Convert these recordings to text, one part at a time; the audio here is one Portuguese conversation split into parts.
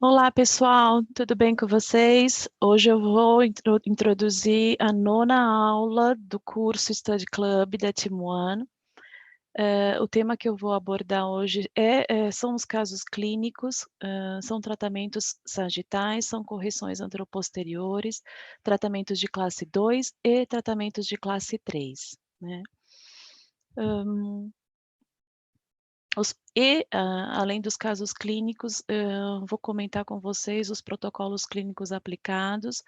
Olá, pessoal, tudo bem com vocês? Hoje eu vou introduzir a nona aula do curso Study Club da Team One. O tema que eu vou abordar hoje são os casos clínicos, são tratamentos sagitais, são correções anteroposteriores, tratamentos de classe 2 e tratamentos de classe 3, né? Além dos casos clínicos, vou comentar com vocês os protocolos clínicos aplicados,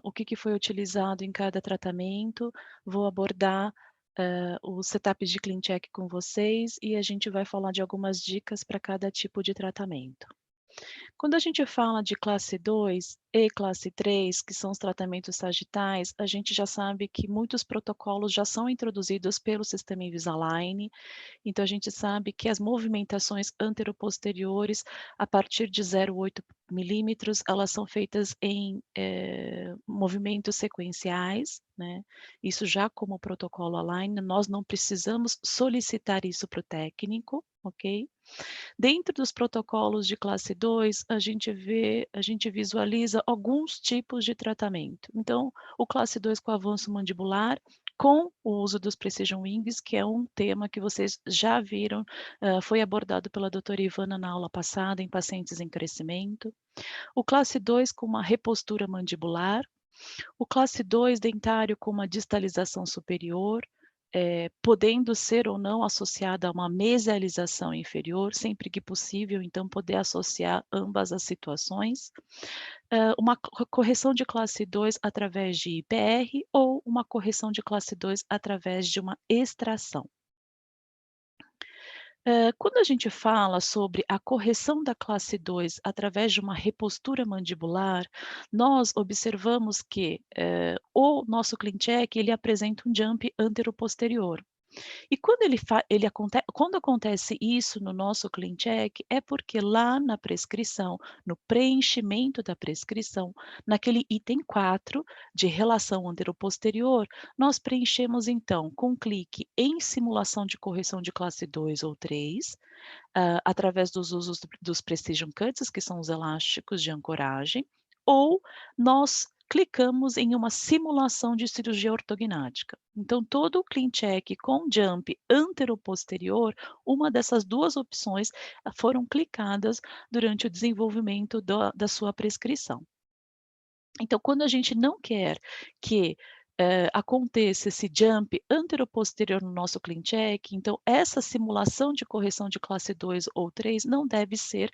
o que foi utilizado em cada tratamento, vou abordar os setups de ClinCheck com vocês e a gente vai falar de algumas dicas para cada tipo de tratamento. Quando a gente fala de classe 2 e classe 3, que são os tratamentos sagitais, a gente já sabe que muitos protocolos já são introduzidos pelo sistema Invisalign, então a gente sabe que as movimentações anteroposteriores, a partir de 0,8 milímetros, elas são feitas em movimentos sequenciais, né? Isso já como protocolo Align, nós não precisamos solicitar isso para o técnico, ok? Dentro dos protocolos de classe 2, a gente visualiza alguns tipos de tratamento. Então, o classe 2 com avanço mandibular, com o uso dos Precision Wings, que é um tema que vocês já viram, foi abordado pela doutora Ivana na aula passada, em pacientes em crescimento. O classe 2 com uma repostura mandibular. O classe 2 dentário com uma distalização superior, podendo ser ou não associada a uma mesialização inferior, sempre que possível, então poder associar ambas as situações. Uma correção de classe 2 através de IPR ou uma correção de classe 2 através de uma extração. Quando a gente fala sobre a correção da classe 2 através de uma repostura mandibular, nós observamos que, o nosso ClinCheck, ele apresenta um jump anteroposterior. E quando acontece isso no nosso ClinCheck, é porque lá na prescrição, no preenchimento da prescrição, naquele item 4 de relação anteroposterior, nós preenchemos então com clique em simulação de correção de classe 2 ou 3, através dos usos dos Precision Cuts, que são os elásticos de ancoragem, ou nós clicamos em uma simulação de cirurgia ortognática. Então, todo o ClinCheck com jump anteroposterior, uma dessas duas opções foram clicadas durante o desenvolvimento da sua prescrição. Então, quando a gente não quer que aconteça esse jump anteroposterior no nosso ClinCheck, então essa simulação de correção de classe 2 ou 3 não deve ser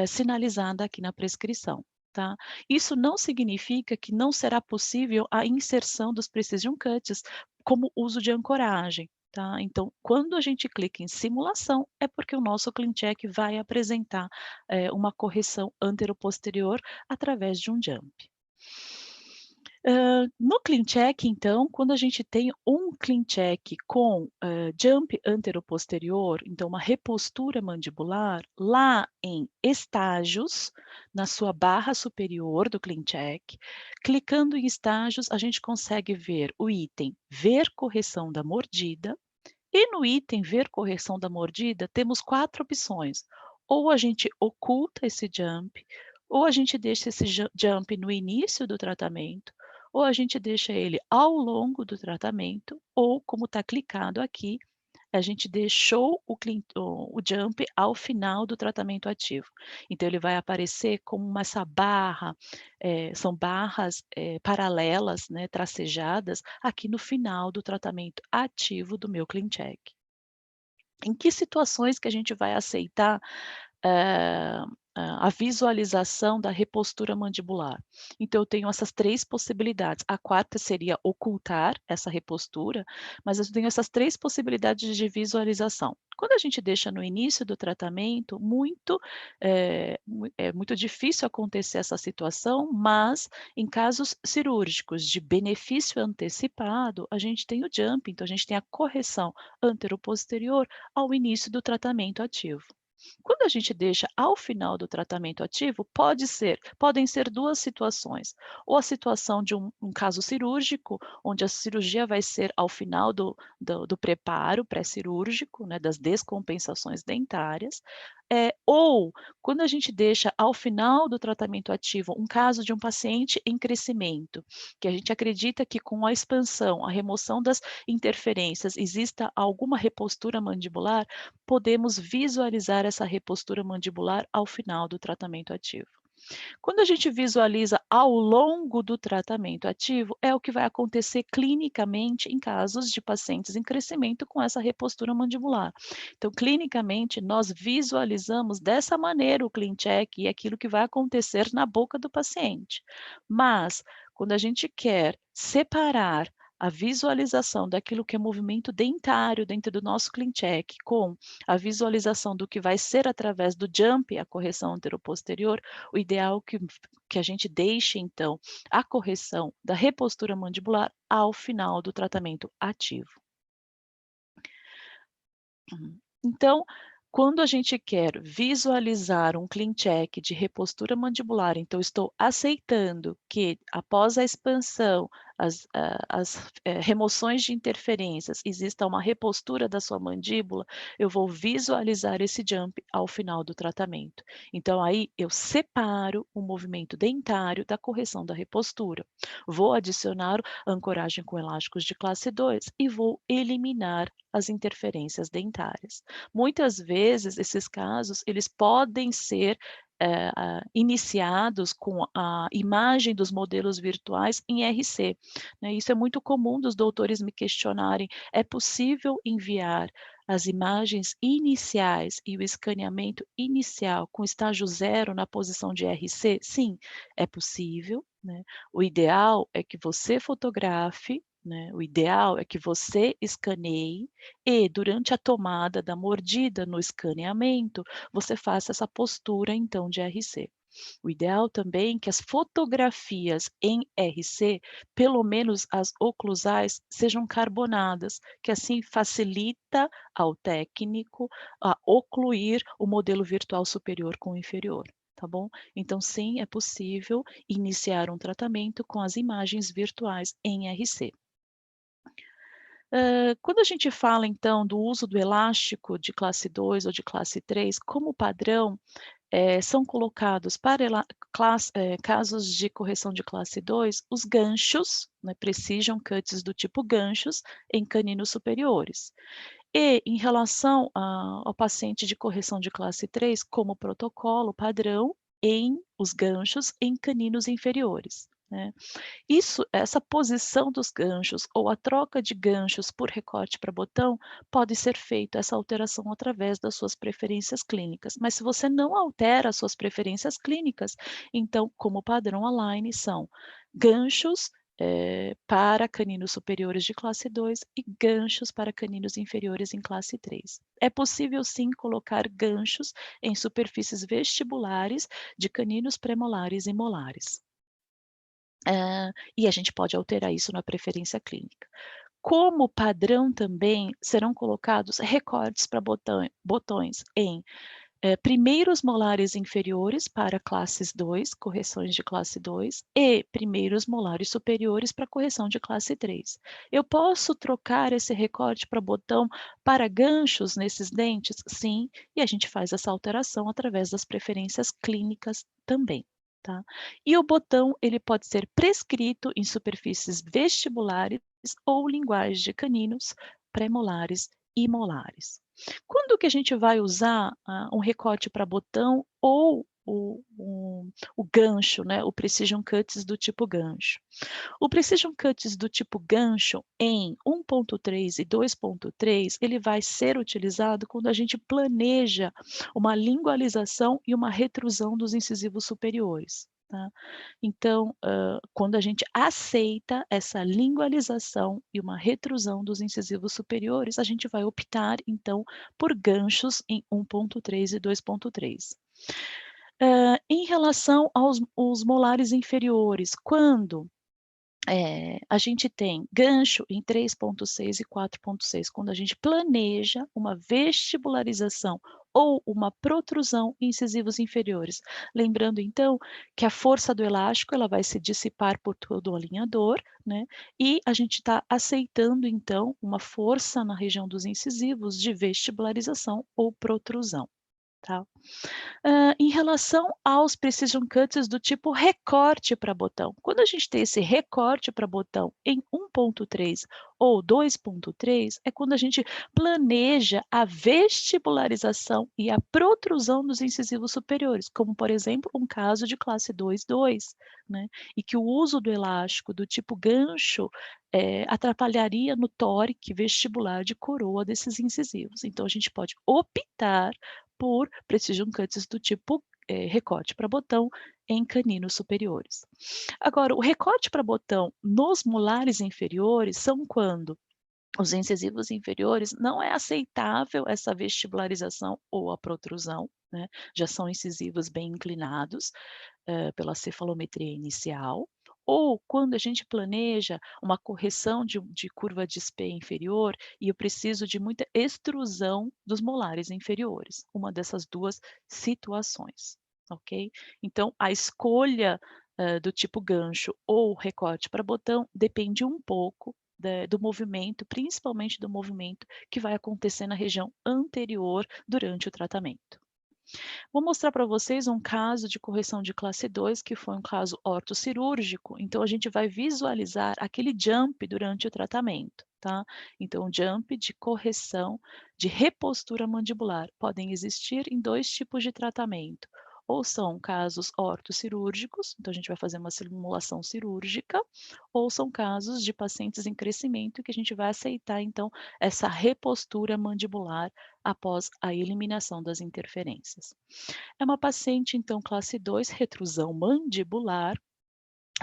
sinalizada aqui na prescrição. Tá? Isso não significa que não será possível a inserção dos Precision Cuts como uso de ancoragem. Tá? Então, quando a gente clica em simulação, é porque o nosso ClinCheck vai apresentar uma correção anteroposterior através de um jump. No ClinCheck, então, quando a gente tem um ClinCheck com jump anteroposterior, então uma repostura mandibular, lá em estágios, na sua barra superior do ClinCheck, clicando em estágios, a gente consegue ver o item ver correção da mordida, e no item ver correção da mordida, temos 4 opções. Ou a gente oculta esse jump, ou a gente deixa esse jump no início do tratamento, ou a gente deixa ele ao longo do tratamento, ou como está clicado aqui, a gente deixou o jump ao final do tratamento ativo. Então ele vai aparecer como essa barra, são barras, paralelas, né, tracejadas, aqui no final do tratamento ativo do meu ClinCheck. Em que situações que a gente vai aceitar, a visualização da repostura mandibular? Então eu tenho essas 3 possibilidades. A quarta seria ocultar essa repostura, mas eu tenho essas 3 possibilidades de visualização. Quando a gente deixa no início do tratamento, é muito difícil acontecer essa situação, mas em casos cirúrgicos de benefício antecipado, a gente tem o jump, então a gente tem a correção anteroposterior ao início do tratamento ativo. Quando a gente deixa ao final do tratamento ativo, podem ser 2 situações, ou a situação de um caso cirúrgico, onde a cirurgia vai ser ao final do preparo pré-cirúrgico, né, das descompensações dentárias, ou quando a gente deixa ao final do tratamento ativo um caso de um paciente em crescimento, que a gente acredita que com a expansão, a remoção das interferências, exista alguma repostura mandibular, podemos visualizar essa repostura mandibular ao final do tratamento ativo. Quando a gente visualiza ao longo do tratamento ativo, é o que vai acontecer clinicamente em casos de pacientes em crescimento com essa repostura mandibular. Então, clinicamente, nós visualizamos dessa maneira o clean check e aquilo que vai acontecer na boca do paciente. Mas, quando a gente quer separar a visualização daquilo que é movimento dentário dentro do nosso clean check com a visualização do que vai ser através do jump, a correção anteroposterior, o ideal que a gente deixe, então, a correção da repostura mandibular ao final do tratamento ativo. Então, quando a gente quer visualizar um clean check de repostura mandibular, então estou aceitando que após a expansão, remoções de interferências, exista uma repostura da sua mandíbula, eu vou visualizar esse jump ao final do tratamento. Então aí eu separo o movimento dentário da correção da repostura. Vou adicionar ancoragem com elásticos de classe 2 e vou eliminar as interferências dentárias. Muitas vezes esses casos, eles podem ser, iniciados com a imagem dos modelos virtuais em RC, né. Isso é muito comum dos doutores me questionarem: "É possível enviar as imagens iniciais e o escaneamento inicial com estágio 0 na posição de RC?" Sim, é possível, né. O ideal é que você fotografe, né, o ideal é que você escaneie e durante a tomada da mordida no escaneamento, você faça essa postura então de RC. O ideal também é que as fotografias em RC, pelo menos as oclusais, sejam carbonadas, que assim facilita ao técnico a ocluir o modelo virtual superior com o inferior, tá bom? Então sim, é possível iniciar um tratamento com as imagens virtuais em RC. Quando a gente fala então do uso do elástico de classe 2 ou de classe 3, como padrão, são colocados para casos de correção de classe 2, os ganchos, né, precision cuts do tipo ganchos em caninos superiores. E em relação ao paciente de correção de classe 3, como protocolo padrão, em os ganchos em caninos inferiores, né. Essa posição dos ganchos ou a troca de ganchos por recorte para botão, pode ser feito essa alteração através das suas preferências clínicas. Mas se você não altera as suas preferências clínicas, então, como padrão Align são ganchos, para caninos superiores de classe 2 e ganchos para caninos inferiores em classe 3. É possível sim colocar ganchos em superfícies vestibulares de caninos premolares e molares. E a gente pode alterar isso na preferência clínica. Como padrão também serão colocados recortes para botões em, primeiros molares inferiores para classes 2, correções de classe 2, e primeiros molares superiores para correção de classe 3. Eu posso trocar esse recorte para botão para ganchos nesses dentes? Sim, e a gente faz essa alteração através das preferências clínicas também. Tá? E o botão ele pode ser prescrito em superfícies vestibulares ou linguagem de caninos, premolares e molares. Quando que a gente vai usar, um recorte para botão ou o gancho, né, o precision cuts do tipo gancho? O precision cuts do tipo gancho em 1.3 e 2.3, ele vai ser utilizado quando a gente planeja uma lingualização e uma retrusão dos incisivos superiores, tá. Então, quando a gente aceita essa lingualização e uma retrusão dos incisivos superiores, a gente vai optar, então, por ganchos em 1.3 e 2.3. Em relação aos os molares inferiores, quando a gente tem gancho em 3.6 e 4.6, quando a gente planeja uma vestibularização ou uma protrusão em incisivos inferiores. Lembrando então que a força do elástico ela vai se dissipar por todo o alinhador, né? E a gente está aceitando então uma força na região dos incisivos de vestibularização ou protrusão, tá? Em relação aos precision cutters do tipo recorte para botão, quando a gente tem esse recorte para botão em 1.3 ou 2.3, é quando a gente planeja a vestibularização e a protrusão dos incisivos superiores, como por exemplo um caso de classe 2.2, né? E que o uso do elástico do tipo gancho atrapalharia no tórico vestibular de coroa desses incisivos. Então a gente pode optar por precision cutters do tipo recorte para botão em caninos superiores. Agora, o recorte para botão nos molares inferiores são quando os incisivos inferiores não é aceitável essa vestibularização ou a protrusão, né? Já são incisivos bem inclinados pela cefalometria inicial, ou quando a gente planeja uma correção de curva de Spee inferior e eu preciso de muita extrusão dos molares inferiores, uma dessas duas situações, ok? Então, a escolha do tipo gancho ou recorte para botão depende um pouco do movimento, principalmente do movimento que vai acontecer na região anterior durante o tratamento. Vou mostrar para vocês um caso de correção de classe 2, que foi um caso ortocirúrgico, então a gente vai visualizar aquele jump durante o tratamento, tá? Então, jump de correção de repostura mandibular podem existir em 2 tipos de tratamento, ou são casos ortocirúrgicos, então a gente vai fazer uma simulação cirúrgica, ou são casos de pacientes em crescimento que a gente vai aceitar então essa repostura mandibular após a eliminação das interferências. É uma paciente, então, classe 2, retrusão mandibular,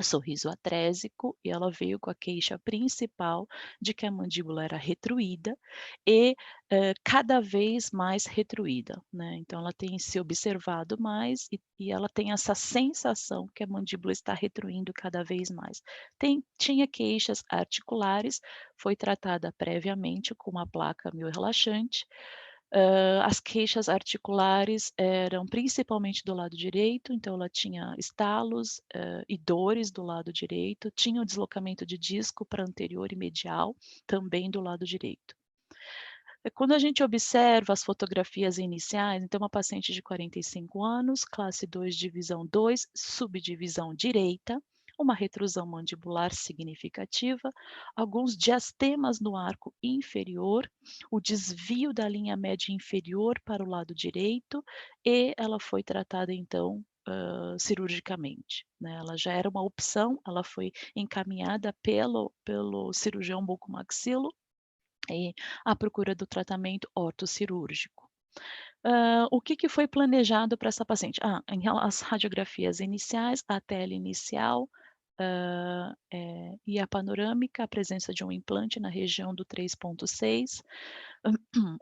sorriso atrésico, e ela veio com a queixa principal de que a mandíbula era retruída e cada vez mais retruída, né? Então, ela tem se observado mais e ela tem essa sensação que a mandíbula está retruindo cada vez mais. Tinha queixas articulares, foi tratada previamente com uma placa miorelaxante. As queixas articulares eram principalmente do lado direito, então ela tinha estalos e dores do lado direito, tinha o deslocamento de disco para anterior e medial, também do lado direito. Quando a gente observa as fotografias iniciais, então uma paciente de 45 anos, classe 2, divisão 2, subdivisão direita, uma retrusão mandibular significativa, alguns diastemas no arco inferior, o desvio da linha média inferior para o lado direito, e ela foi tratada então cirurgicamente, né? Ela já era uma opção, ela foi encaminhada pelo cirurgião bucomaxilo e à procura do tratamento ortocirúrgico. O que foi planejado para essa paciente? As radiografias iniciais, a tela inicial, e a panorâmica, a presença de um implante na região do 3.6,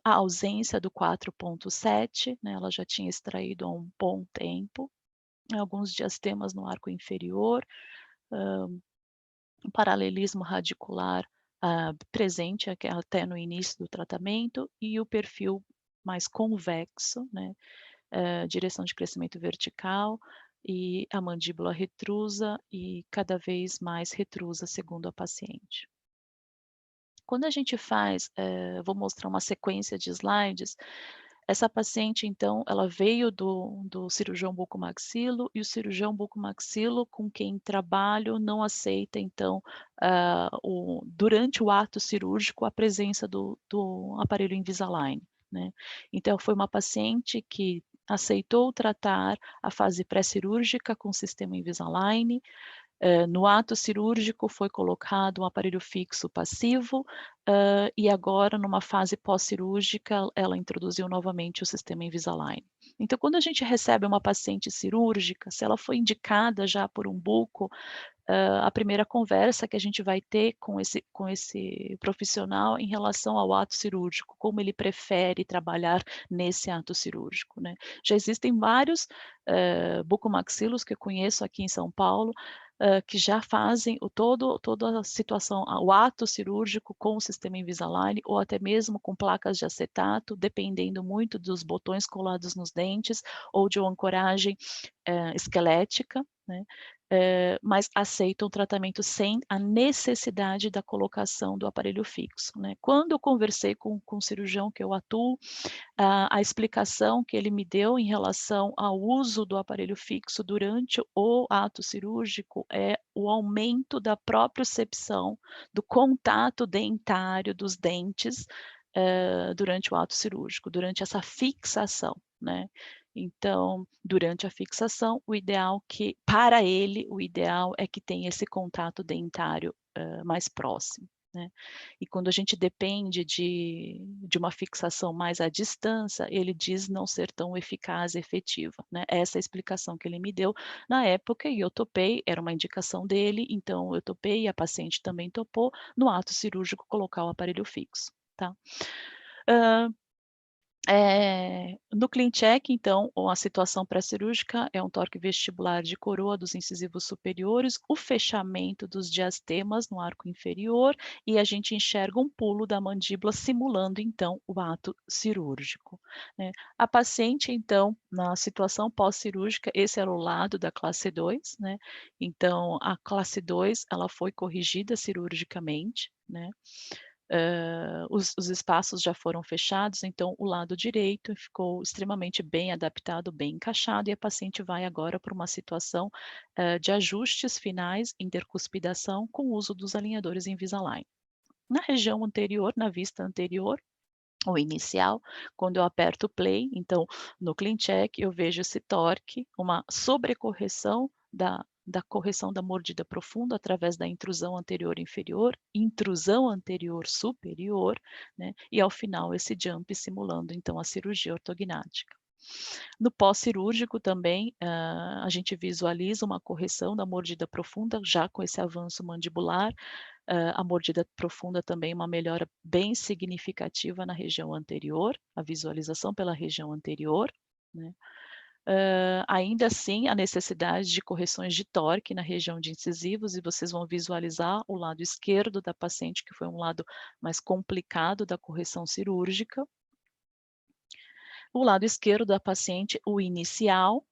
a ausência do 4.7, né, ela já tinha extraído há um bom tempo, alguns diastemas no arco inferior, um paralelismo radicular presente até no início do tratamento e o perfil mais convexo, né, direção de crescimento vertical e a mandíbula retrusa e cada vez mais retrusa segundo a paciente. Quando a gente faz, vou mostrar uma sequência de slides, essa paciente, então, ela veio do cirurgião bucomaxilo e o cirurgião bucomaxilo com quem trabalho não aceita, então, durante o ato cirúrgico, a presença do aparelho Invisalign, né. Então, foi uma paciente que aceitou tratar a fase pré-cirúrgica com o sistema Invisalign, no ato cirúrgico foi colocado um aparelho fixo passivo, e agora numa fase pós-cirúrgica ela introduziu novamente o sistema Invisalign. Então quando a gente recebe uma paciente cirúrgica, se ela foi indicada já por um buco, a primeira conversa que a gente vai ter com esse profissional em relação ao ato cirúrgico, como ele prefere trabalhar nesse ato cirúrgico, né. Já existem vários, bucomaxilos que eu conheço aqui em São Paulo, que já fazem toda a situação, o ato cirúrgico com o sistema Invisalign ou até mesmo com placas de acetato, dependendo muito dos botões colados nos dentes ou de uma ancoragem, esquelética, né, mas aceitam o tratamento sem a necessidade da colocação do aparelho fixo, né. Quando eu conversei com o cirurgião que eu atuo, a explicação que ele me deu em relação ao uso do aparelho fixo durante o ato cirúrgico é o aumento da propriocepção do contato dentário dos dentes, durante o ato cirúrgico, durante essa fixação, né. Então, durante a fixação, o ideal para ele, o ideal é que tenha esse contato dentário, mais próximo, né. E quando a gente depende de uma fixação mais à distância, ele diz não ser tão eficaz e efetiva, né. Essa é a explicação que ele me deu na época e eu topei, era uma indicação dele, então eu topei e a paciente também topou, no ato cirúrgico colocar o aparelho fixo, tá. Hã no ClinCheck, então, a situação pré-cirúrgica é um torque vestibular de coroa dos incisivos superiores, o fechamento dos diastemas no arco inferior e a gente enxerga um pulo da mandíbula simulando, então, o ato cirúrgico, né. A paciente, então, na situação pós-cirúrgica, esse era o lado da classe 2, né, então a classe 2 ela foi corrigida cirurgicamente, né. Os espaços já foram fechados, então o lado direito ficou extremamente bem adaptado, bem encaixado, e a paciente vai agora para uma situação, de ajustes finais, intercuspidação, com o uso dos alinhadores Invisalign. Na região anterior, na vista anterior, ou inicial, quando eu aperto play, então no ClinCheck eu vejo esse torque, uma sobrecorreção da correção da mordida profunda através da intrusão anterior inferior, intrusão anterior superior, né, e ao final esse jump simulando então a cirurgia ortognática. No pós-cirúrgico também, a gente visualiza uma correção da mordida profunda, já com esse avanço mandibular, a mordida profunda também uma melhora bem significativa na região anterior, a visualização pela região anterior, né. Ainda assim, a necessidade de correções de torque na região de incisivos e vocês vão visualizar o lado esquerdo da paciente, que foi um lado mais complicado da correção cirúrgica. O lado esquerdo da paciente, o inicial,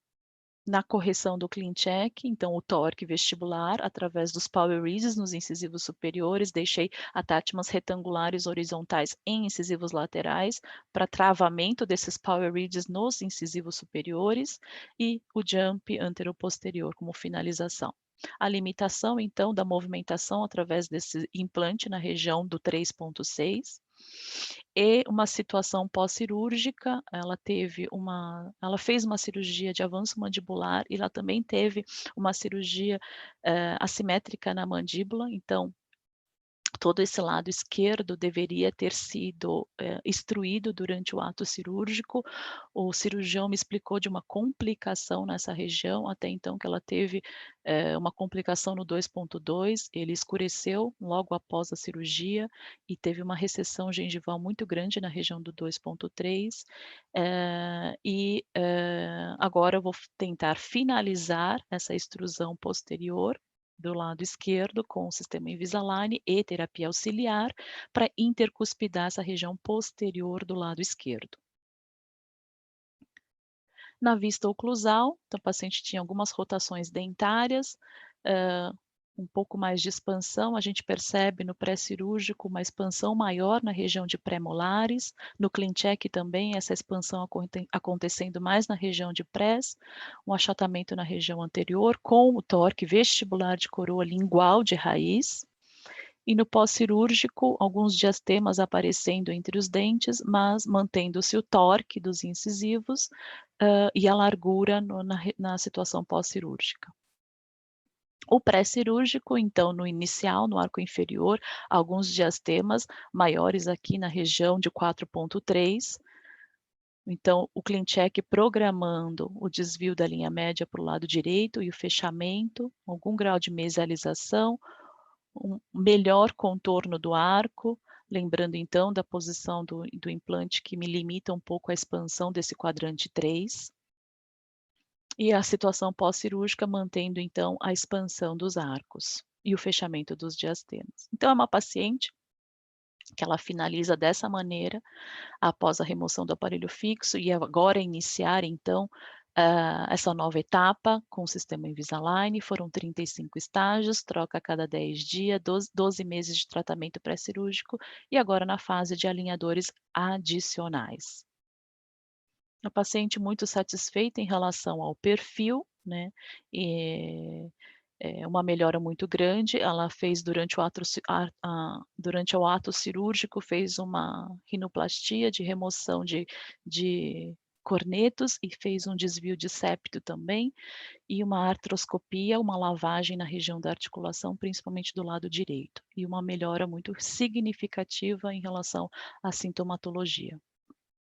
na correção do ClinCheck, então o torque vestibular através dos power ridges nos incisivos superiores, deixei attachments retangulares horizontais em incisivos laterais para travamento desses power ridges nos incisivos superiores e o jump anteroposterior como finalização. A limitação então da movimentação através desse implante na região do 3.6 e uma situação pós-cirúrgica, ela fez uma cirurgia de avanço mandibular e ela também teve uma cirurgia, assimétrica na mandíbula, então todo esse lado esquerdo deveria ter sido, instruído durante o ato cirúrgico. O cirurgião me explicou de uma complicação nessa região, até então que ela teve, uma complicação no 2.2, ele escureceu logo após a cirurgia e teve uma recessão gengival muito grande na região do 2.3, agora eu vou tentar finalizar essa extrusão posterior do lado esquerdo com o sistema Invisalign e terapia auxiliar para intercuspidar essa região posterior do lado esquerdo. Na vista oclusal, então o paciente tinha algumas rotações dentárias, hã, um pouco mais de expansão, a gente percebe no pré-cirúrgico uma expansão maior na região de pré-molares, no ClinCheck também essa expansão acontecendo mais na região de prés, um achatamento na região anterior com o torque vestibular de coroa lingual de raiz, e no pós-cirúrgico, alguns diastemas aparecendo entre os dentes, mas mantendo-se o torque dos incisivos, e a largura na situação pós-cirúrgica. O pré-cirúrgico, então, no inicial, no arco inferior, alguns diastemas maiores aqui na região de 4.3, Então, o CleanCheck programando o desvio da linha média para o lado direito e o fechamento, algum grau de mesialização, um melhor contorno do arco, lembrando então da posição do implante que me limita um pouco a expansão desse quadrante 3. E a situação pós-cirúrgica mantendo então a expansão dos arcos e o fechamento dos diastemas. Então é uma paciente que ela finaliza dessa maneira, após a remoção do aparelho fixo e agora iniciar então, essa nova etapa com o sistema Invisalign, foram 35 estágios, troca a cada 10 dias, 12 meses de tratamento pré-cirúrgico e agora na fase de alinhadores adicionais. A paciente muito satisfeita em relação ao perfil, né, uma melhora muito grande, ela fez durante o ato cirúrgico, fez uma rinoplastia de remoção de cornetos e fez um desvio de septo também, e uma artroscopia, uma lavagem na região da articulação, principalmente do lado direito, e uma melhora muito significativa em relação à sintomatologia.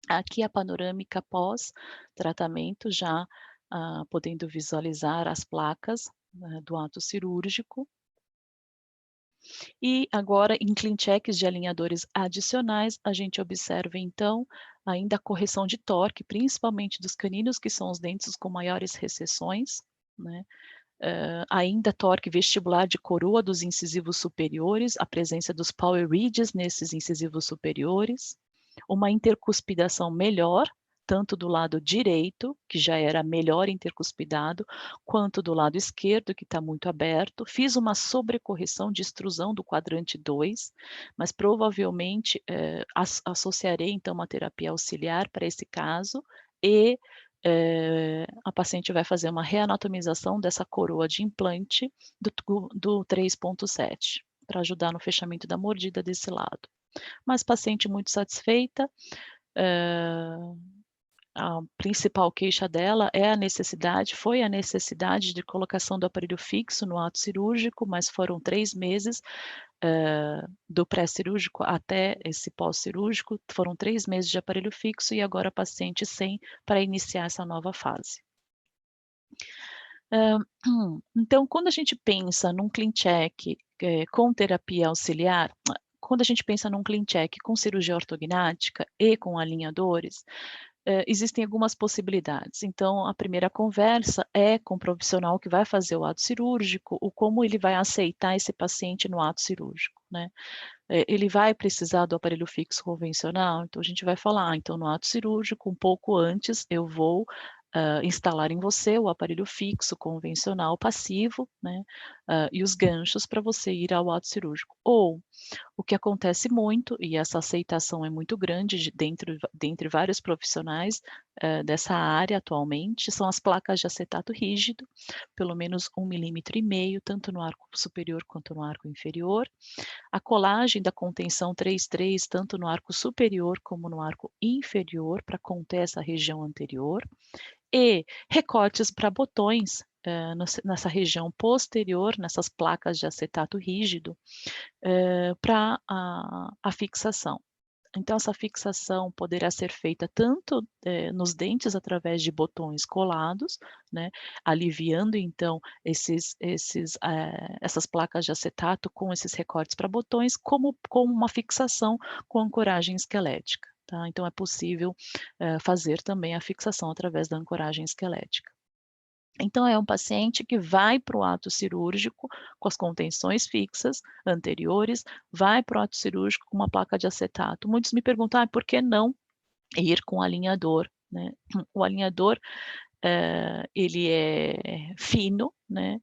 Aqui a panorâmica pós-tratamento, já podendo visualizar as placas, do ato cirúrgico. E agora, em CleanChecks de alinhadores adicionais, a gente observa então ainda a correção de torque, principalmente dos caninos, que são os dentes com maiores recessões, né? Ainda torque vestibular de coroa dos incisivos superiores, a presença dos power ridges nesses incisivos superiores, uma intercuspidação melhor, tanto do lado direito, que já era melhor intercuspidado, quanto do lado esquerdo, que está muito aberto. Fiz uma sobrecorreção de extrusão do quadrante 2, mas provavelmente associarei então uma terapia auxiliar para esse caso e a paciente vai fazer uma reanatomização dessa coroa de implante do 3.7, para ajudar no fechamento da mordida desse lado. Mas paciente muito satisfeita, a principal queixa dela foi a necessidade de colocação do aparelho fixo no ato cirúrgico, mas foram 3 meses, do pré-cirúrgico até esse pós-cirúrgico, foram 3 meses de aparelho fixo e agora a paciente sem, para iniciar essa nova fase. Então, quando a gente pensa num CleanCheck, com terapia auxiliar, quando a gente pensa num CleanCheck com cirurgia ortognática e com alinhadores, existem algumas possibilidades. Então, a primeira conversa é com o profissional que vai fazer o ato cirúrgico, o como ele vai aceitar esse paciente no ato cirúrgico, né. Ele vai precisar do aparelho fixo convencional? Então a gente vai falar: então no ato cirúrgico, um pouco antes, eu vou, instalar em você o aparelho fixo convencional passivo, né, e os ganchos para você ir ao ato cirúrgico. Ou o que acontece muito, e essa aceitação é muito grande dentre vários profissionais, dessa área atualmente, são as placas de acetato rígido, pelo menos 1,5 milímetro, tanto no arco superior quanto no arco inferior. A colagem da contenção 3,3, tanto no arco superior como no arco inferior, para conter essa região anterior. E recortes para botões, nessa região posterior, nessas placas de acetato rígido, para a fixação. Então essa fixação poderá ser feita tanto, nos dentes através de botões colados, né, aliviando então essas placas de acetato com esses recortes para botões, como uma fixação com ancoragem esquelética, tá. Então é possível, fazer também a fixação através da ancoragem esquelética. Então é um paciente que vai para o ato cirúrgico com as contenções fixas anteriores, vai para o ato cirúrgico com uma placa de acetato. Muitos me perguntam: por que não ir com alinhador, né? O alinhador, ele é fino, né,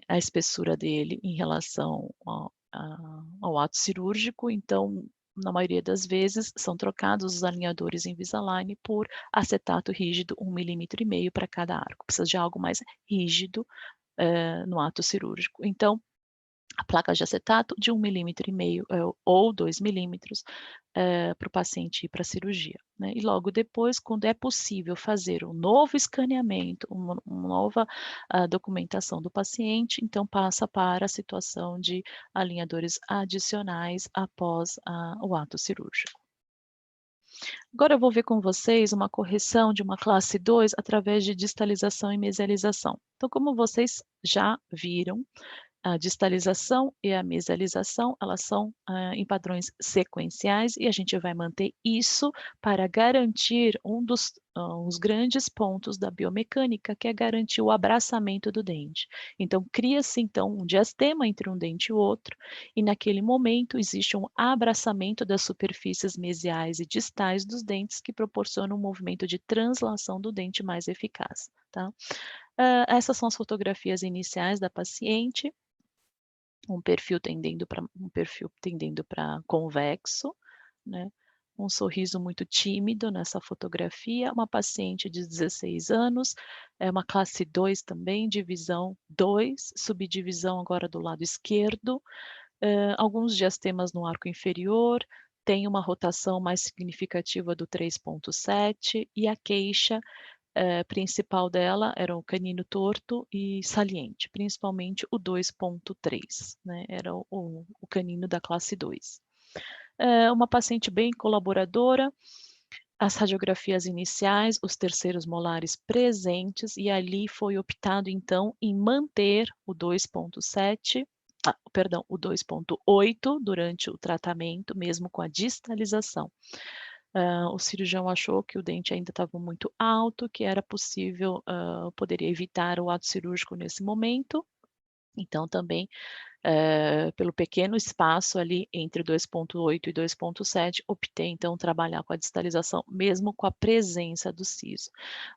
a espessura dele em relação ao ato cirúrgico, então, na maioria das vezes, são trocados os alinhadores Invisalign por acetato rígido 1,5 milímetro para cada arco. Precisa de algo mais rígido, no ato cirúrgico. Então, a placa de acetato de 1,5 milímetro, ou 2 milímetros, para o paciente ir para a cirurgia, né. E logo depois, quando é possível fazer um novo escaneamento, uma nova, documentação do paciente, então passa para a situação de alinhadores adicionais após o ato cirúrgico. Agora eu vou ver com vocês uma correção de uma classe 2 através de distalização e mesialização. Então, como vocês já viram, a distalização e a mesialização, elas são, em padrões sequenciais e a gente vai manter isso para garantir um dos os grandes pontos da biomecânica, que é garantir o abraçamento do dente. Então, cria-se, então, um diastema entre um dente e o outro, e naquele momento existe um abraçamento das superfícies mesiais e distais dos dentes que proporciona um movimento de translação do dente mais eficaz, tá. Essas são as fotografias iniciais da paciente, um perfil tendendo para convexo, né, um sorriso muito tímido nessa fotografia, uma paciente de 16 anos, é uma classe 2 também, divisão 2, subdivisão agora do lado esquerdo, alguns diastemas no arco inferior, tem uma rotação mais significativa do 3.7 e a queixa principal dela era o canino torto e saliente, principalmente o 2.3, né, era o canino da classe 2. Uma paciente bem colaboradora, as radiografias iniciais, os terceiros molares presentes, e ali foi optado então em manter o 2.7, perdão, o 2.8 durante o tratamento, mesmo com a distalização. O cirurgião achou que o dente ainda estava muito alto, que era possível, poderia evitar o ato cirúrgico nesse momento, então também pelo pequeno espaço ali entre 2.8 e 2.7, optei então trabalhar com a distalização, mesmo com a presença do siso.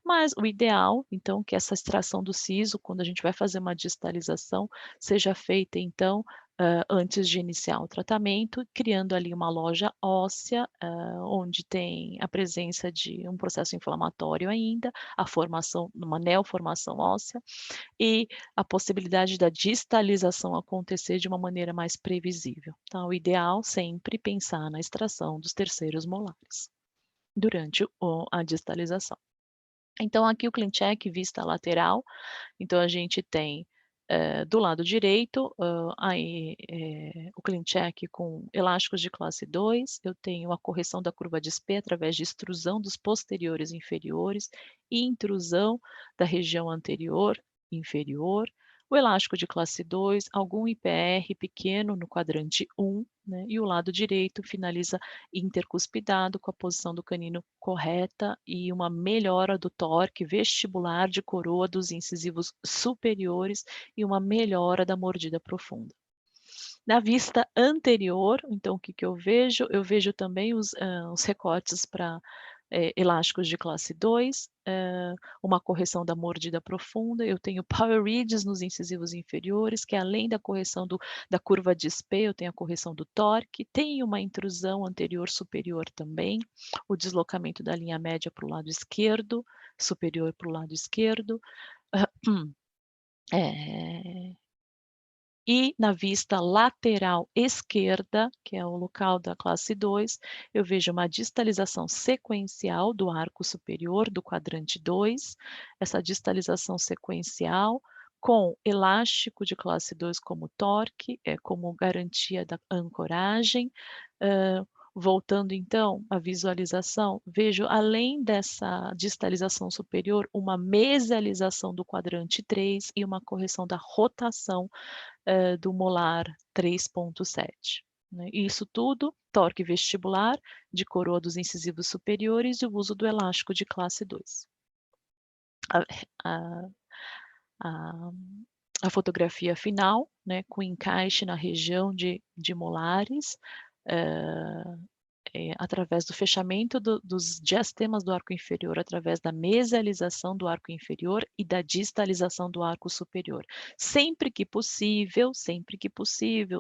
Mas o ideal, então, que essa extração do siso, quando a gente vai fazer uma distalização, seja feita então antes de iniciar o tratamento, criando ali uma loja óssea, onde tem a presença de um processo inflamatório ainda, a formação, uma neoformação óssea, e a possibilidade da distalização acontecer de uma maneira mais previsível, tá. O ideal sempre pensar na extração dos terceiros molares, durante a distalização. Então aqui o ClinCheck vista lateral, então a gente tem, do lado direito, aí, o ClinCheck com elásticos de classe 2, eu tenho a correção da curva de Spee através de extrusão dos posteriores inferiores e intrusão da região anterior inferior, o elástico de classe 2, algum IPR pequeno no quadrante 1, né, e o lado direito finaliza intercuspidado com a posição do canino correta e uma melhora do torque vestibular de coroa dos incisivos superiores e uma melhora da mordida profunda. Na vista anterior, então o que que eu vejo? Eu vejo também os recortes para elásticos de classe 2, uma correção da mordida profunda, eu tenho power ridges nos incisivos inferiores, que além da correção da curva de Spee, eu tenho a correção do torque, tenho uma intrusão anterior superior também, o deslocamento da linha média para o lado esquerdo, superior para o lado esquerdo, eh e na vista lateral esquerda, que é o local da classe 2, eu vejo uma distalização sequencial do arco superior do quadrante 2, essa distalização sequencial com elástico de classe 2 como torque, como garantia da ancoragem. Hã, Voltando então à visualização, vejo além dessa distalização superior, uma mesialização do quadrante 3 e uma correção da rotação do molar 3.7, né. Isso tudo, torque vestibular, de coroa dos incisivos superiores e o uso do elástico de classe 2. A a a a fotografia final, né, com encaixe na região de molares, hã através do fechamento dos diastemas do arco inferior, através da mesialização do arco inferior e da distalização do arco superior. Sempre que possível,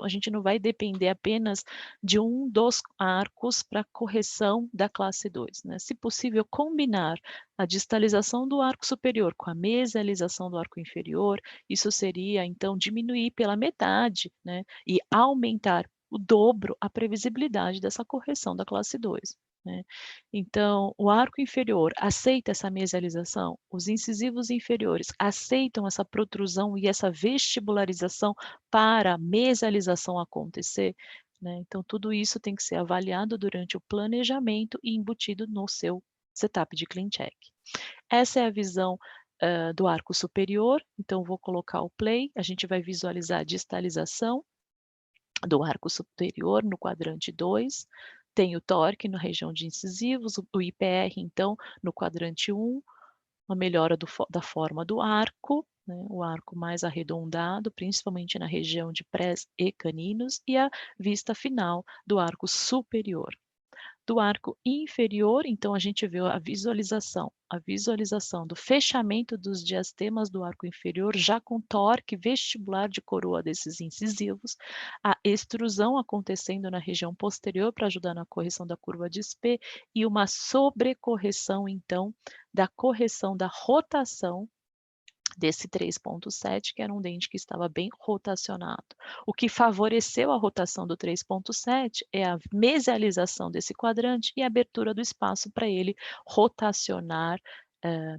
a gente não vai depender apenas de um dos arcos para correção da classe 2, né. Se possível, combinar a distalização do arco superior com a mesialização do arco inferior, isso seria, então, diminuir pela metade, né, e aumentar o dobro a previsibilidade dessa correção da classe 2, né. Então, o arco inferior aceita essa mesialização, os incisivos inferiores aceitam essa protrusão e essa vestibularização para a mesialização acontecer, né. Então tudo isso tem que ser avaliado durante o planejamento e embutido no seu setup de clean check. Essa é a visão, do arco superior, então vou colocar o play, a gente vai visualizar a distalização do arco superior no quadrante 2, tem o torque na região de incisivos, o IPR então no quadrante 1, uma melhora da forma do arco, né, o arco mais arredondado, principalmente na região de prés e caninos, e a vista final do arco superior. Do arco inferior, então a gente vê a visualização do fechamento dos diastemas do arco inferior, já com torque vestibular de coroa desses incisivos, a extrusão acontecendo na região posterior para ajudar na correção da curva de Spee e uma sobrecorreção, então, da correção da rotação desse 3.7, que era um dente que estava bem rotacionado. O que favoreceu a rotação do 3.7 é a mesialização desse quadrante e a abertura do espaço para ele rotacionar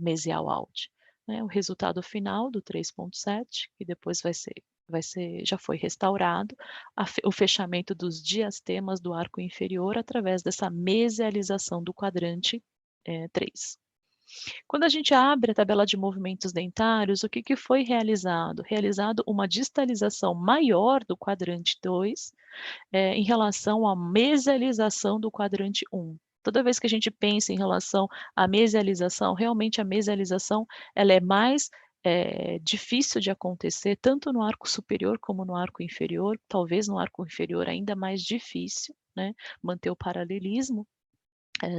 mesial out. Né? O resultado final do 3.7, que depois já foi restaurado, o fechamento dos diastemas do arco inferior através dessa mesialização do quadrante 3. Quando a gente abre a tabela de movimentos dentários, o que que foi realizado? Realizado uma distalização maior do quadrante 2, em relação à mesialização do quadrante 1. Toda vez que a gente pensa em relação à mesialização, realmente a mesialização ela é mais, difícil de acontecer, tanto no arco superior como no arco inferior, talvez no arco inferior ainda mais difícil, né, manter o paralelismo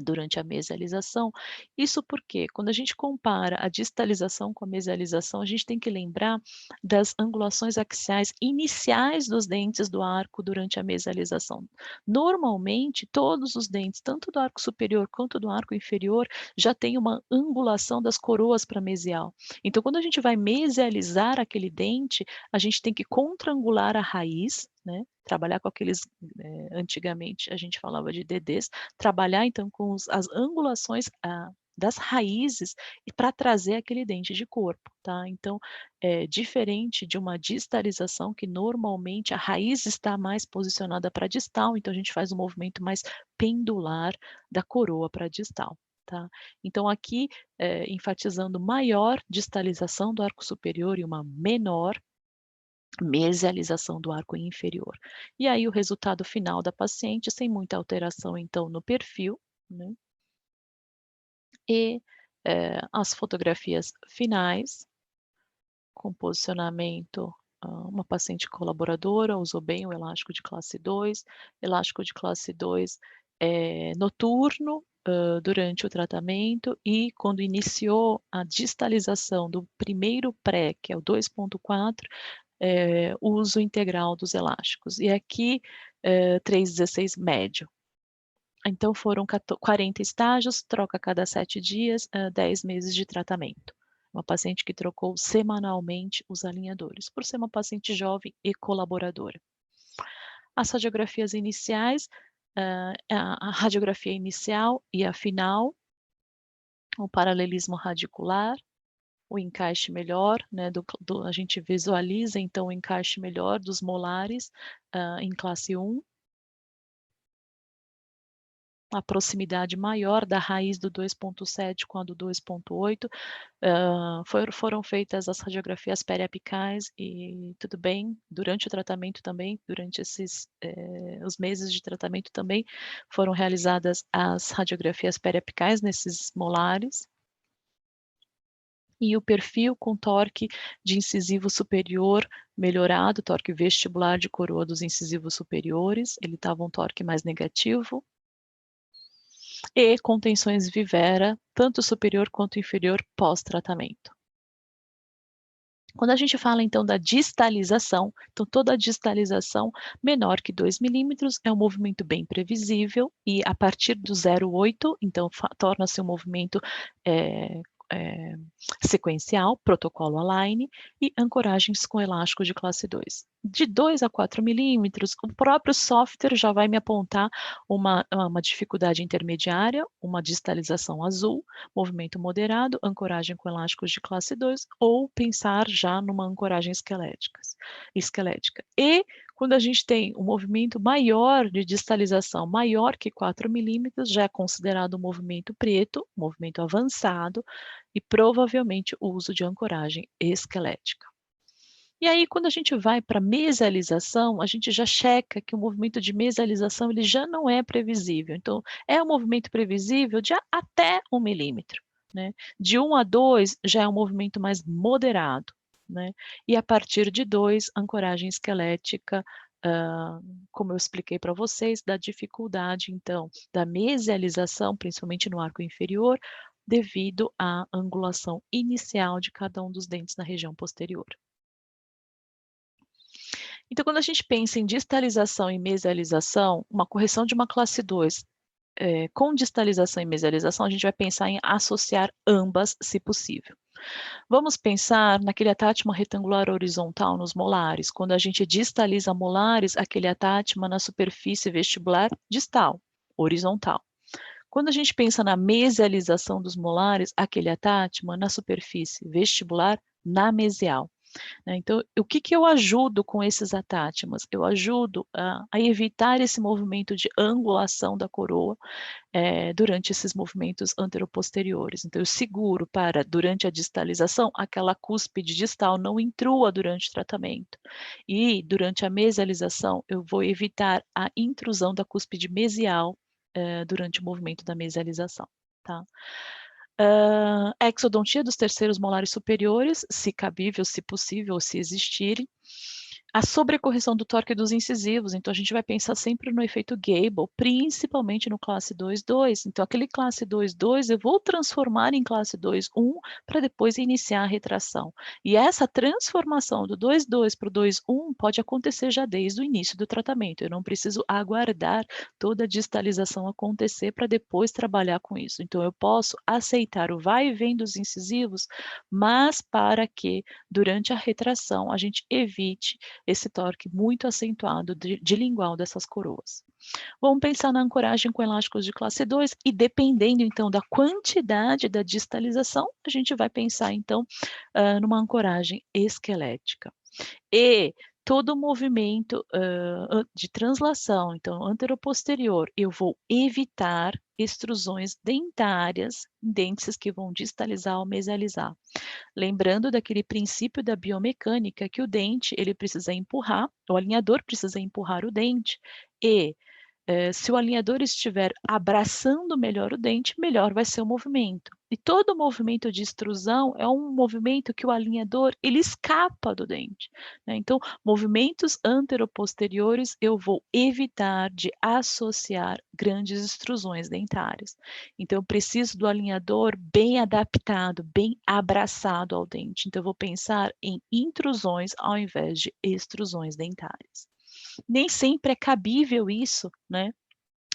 durante a mesialização. Isso porque, quando a gente compara a distalização com a mesialização, a gente tem que lembrar das angulações axiais iniciais dos dentes do arco durante a mesialização. Normalmente, todos os dentes, tanto do arco superior quanto do arco inferior, já tem uma angulação das coroas para mesial. Então, quando a gente vai mesializar aquele dente, a gente tem que contrangular a raiz, né? Trabalhar com aqueles, antigamente a gente falava de DDs, trabalhar então com as angulações das raízes e para trazer aquele dente de corpo, tá? Então, é diferente de uma distalização que normalmente a raiz está mais posicionada para distal, então a gente faz um movimento mais pendular da coroa para distal. Tá? Então, aqui, enfatizando maior distalização do arco superior e uma menor mesialização do arco inferior. E aí o resultado final da paciente sem muita alteração então no perfil, né, e, as fotografias finais, com posicionamento, uma paciente colaboradora, usou bem o elástico de classe 2, elástico de classe 2, noturno, durante o tratamento e quando iniciou a distalização do primeiro pré, que é o 2.4, uso integral dos elásticos. E aqui, 3,16 médio. Então foram 40 estágios, troca a cada 7 dias, 10 meses de tratamento. Uma paciente que trocou semanalmente os alinhadores, por ser uma paciente jovem e colaboradora. As radiografias iniciais, a radiografia inicial e a final, o paralelismo radicular, o encaixe melhor, né, a gente visualiza então o encaixe melhor dos molares, em classe 1, a proximidade maior da raiz do 2.7 com a do 2.8, foram feitas as radiografias periapicais e tudo bem, durante o tratamento também, durante os meses de tratamento também, foram realizadas as radiografias periapicais nesses molares, e o perfil com torque de incisivo superior melhorado, torque vestibular de coroa dos incisivos superiores, ele estava um torque mais negativo, e contenções Vivera, tanto superior quanto inferior pós-tratamento. Quando a gente fala então da distalização, então toda a distalização menor que 2 milímetros é um movimento bem previsível e a partir do 0,8, então torna-se um movimento é, sequencial, protocolo align e ancoragens com elástico de classe 2. De 2 a 4 milímetros, o próprio software já vai me apontar uma dificuldade intermediária, uma distalização azul, movimento moderado, ancoragem com elásticos de classe 2 ou pensar já numa ancoragem esquelética. E Quando a gente tem um movimento maior de distalização, maior que 4 milímetros, já é considerado um movimento preto, um movimento avançado, e provavelmente o uso de ancoragem esquelética. E aí, quando a gente vai para mesialização, a gente já checa que o movimento de mesialização ele já não é previsível. Então, é um movimento previsível de até 1 milímetro, né? De 1 a 2 já é um movimento mais moderado, né? E a partir de 2, ancoragem esquelética, como eu expliquei para vocês, da dificuldade, então, da mesialização, principalmente no arco inferior, devido à angulação inicial de cada um dos dentes na região posterior. Então, quando a gente pensa em distalização e mesialização, uma correção de uma classe 2, com distalização e mesialização, a gente vai pensar em associar ambas, se possível. Vamos pensar naquele atátima retangular horizontal nos molares. Quando a gente distaliza molares, aquele atátima na superfície vestibular distal, horizontal. Quando a gente pensa na mesialização dos molares, aquele atátima na superfície vestibular na mesial. Né, então, o que que eu ajudo com esses atátimas? Eu ajudo a evitar esse movimento de angulação da coroa, durante esses movimentos anteroposteriores. Então, eu seguro para, durante a distalização, aquela cúspide distal não intrua durante o tratamento. E, durante a mesialização, eu vou evitar a intrusão da cúspide mesial, durante o movimento da mesialização, tá? Exodontia dos terceiros molares superiores, se cabível, se possível, se existirem. A sobrecorreção do torque dos incisivos, então a gente vai pensar sempre no efeito Gable, principalmente no classe 2,2. Então aquele classe 2,2 eu vou transformar em classe 2,1 para depois iniciar a retração. E essa transformação do 2,2 para o 2,1 pode acontecer já desde o início do tratamento. Eu não preciso aguardar toda a distalização acontecer para depois trabalhar com isso. Então eu posso aceitar o vai e vem dos incisivos, mas para que durante a retração a gente evite esse torque muito acentuado de lingual dessas coroas. Vamos pensar na ancoragem com elásticos de classe 2 e dependendo então da quantidade da distalização, a gente vai pensar então numa ancoragem esquelética. E todo movimento de translação, então anteroposterior, eu vou evitar extrusões dentárias em dentes que vão distalizar ou mesializar. Lembrando daquele princípio da biomecânica que o dente ele precisa empurrar, o alinhador precisa empurrar o dente e se o alinhador estiver abraçando melhor o dente, melhor vai ser o movimento. E todo movimento de extrusão é um movimento que o alinhador ele escapa do dente, né? Então, movimentos anteroposteriores eu vou evitar de associar grandes extrusões dentárias. Então, eu preciso do alinhador bem adaptado, bem abraçado ao dente. Então, eu vou pensar em intrusões ao invés de extrusões dentárias. Nem sempre é cabível isso, né?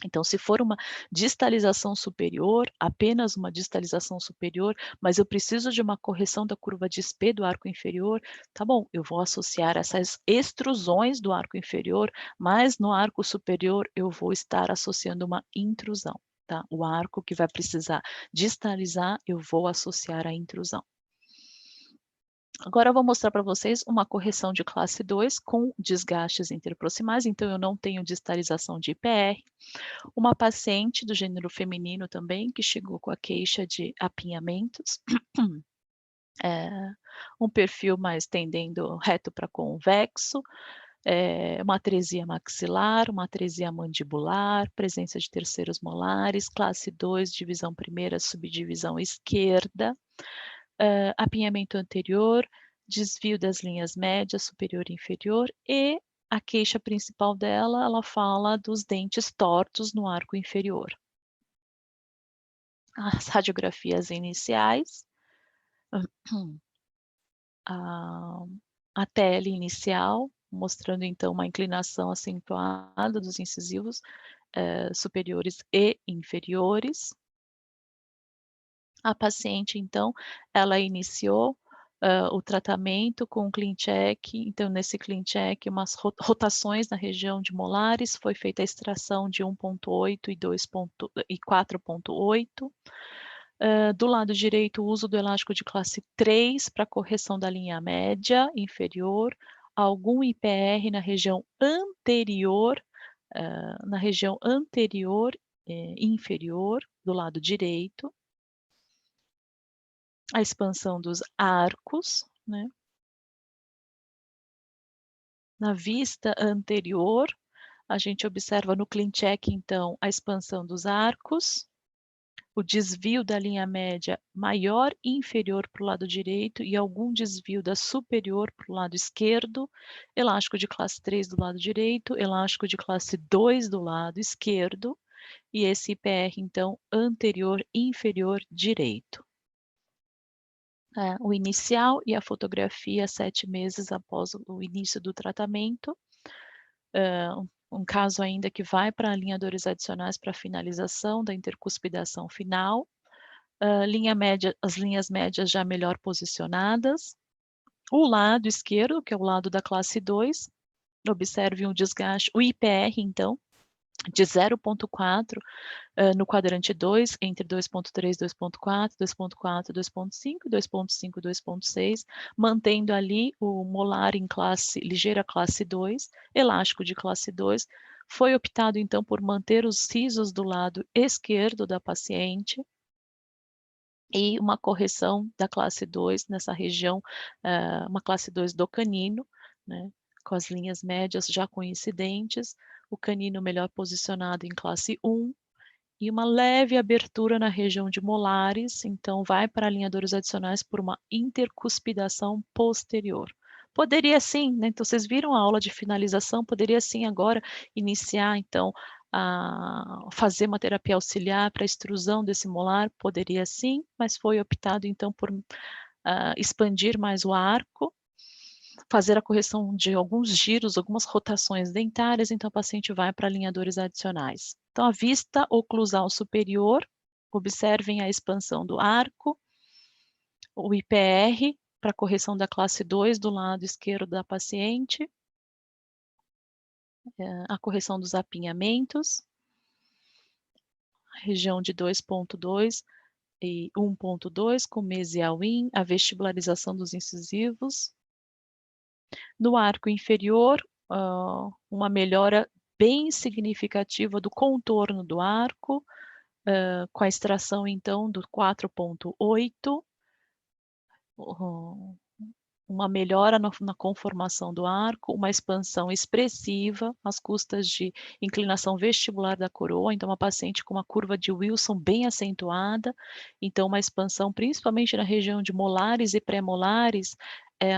Então, se for uma distalização superior, apenas uma distalização superior, mas eu preciso de uma correção da curva de SP do arco inferior, tá bom, eu vou associar essas extrusões do arco inferior, mas no arco superior eu vou estar associando uma intrusão, tá? O arco que vai precisar distalizar, eu vou associar a intrusão. Agora eu vou mostrar para vocês uma correção de classe 2 com desgastes interproximais, então eu não tenho distalização de IPR. Uma paciente do gênero feminino também, que chegou com a queixa de apinhamentos, um perfil mais tendendo reto para convexo, uma atresia maxilar, uma atresia mandibular, presença de terceiros molares, classe 2, divisão primeira, subdivisão esquerda, apinhamento anterior, desvio das linhas médias, superior e inferior, e a queixa principal dela, ela fala dos dentes tortos no arco inferior. As radiografias iniciais, a tele inicial, mostrando então uma inclinação acentuada dos incisivos superiores e inferiores. A paciente, então, ela iniciou o tratamento com o ClinCheck, então nesse ClinCheck umas rotações na região de molares, foi feita a extração de 1,8 e 4,8. Do lado direito, o uso do elástico de classe 3 para correção da linha média inferior, algum IPR na região anterior, inferior, do lado direito. A expansão dos arcos, né? Na vista anterior, a gente observa no ClinCheck, então, a expansão dos arcos, o desvio da linha média maior e inferior para o lado direito e algum desvio da superior para o lado esquerdo, elástico de classe 3 do lado direito, elástico de classe 2 do lado esquerdo, e esse IPR, então, anterior e inferior direito. O inicial e a fotografia 7 meses após o início do tratamento. Um caso ainda que vai para alinhadores adicionais para finalização da intercuspidação final. Linha média, as linhas médias já melhor posicionadas. O lado esquerdo, que é o lado da classe 2, observe um desgaste, o IPR, então, de 0,4 no quadrante 2, entre 2,3, 2,4, 2,4, 2,5, 2,5, 2,6, mantendo ali o molar em ligeira classe 2, elástico de classe 2. Foi optado, então, por manter os sisos do lado esquerdo da paciente e uma correção da classe 2 nessa região, uma classe 2 do canino, né, com as linhas médias já coincidentes, o canino melhor posicionado em classe 1, e uma leve abertura na região de molares, então vai para alinhadores adicionais por uma intercuspidação posterior. Poderia sim, né? Então vocês viram a aula de finalização, poderia sim agora iniciar, então, a fazer uma terapia auxiliar para extrusão desse molar, poderia sim, mas foi optado então por expandir mais o arco, fazer a correção de alguns giros, algumas rotações dentárias, então o paciente vai para alinhadores adicionais. Então, a vista oclusal superior, observem a expansão do arco, o IPR, para correção da classe 2 do lado esquerdo da paciente, a correção dos apinhamentos, região de 2,2 e 1,2 com mesial in, a vestibularização dos incisivos. No arco inferior, uma melhora bem significativa do contorno do arco, com a extração, então, do 4,8, uma melhora na conformação do arco, uma expansão expressiva às custas de inclinação vestibular da coroa, então uma paciente com uma curva de Wilson bem acentuada, então uma expansão principalmente na região de molares e pré-molares,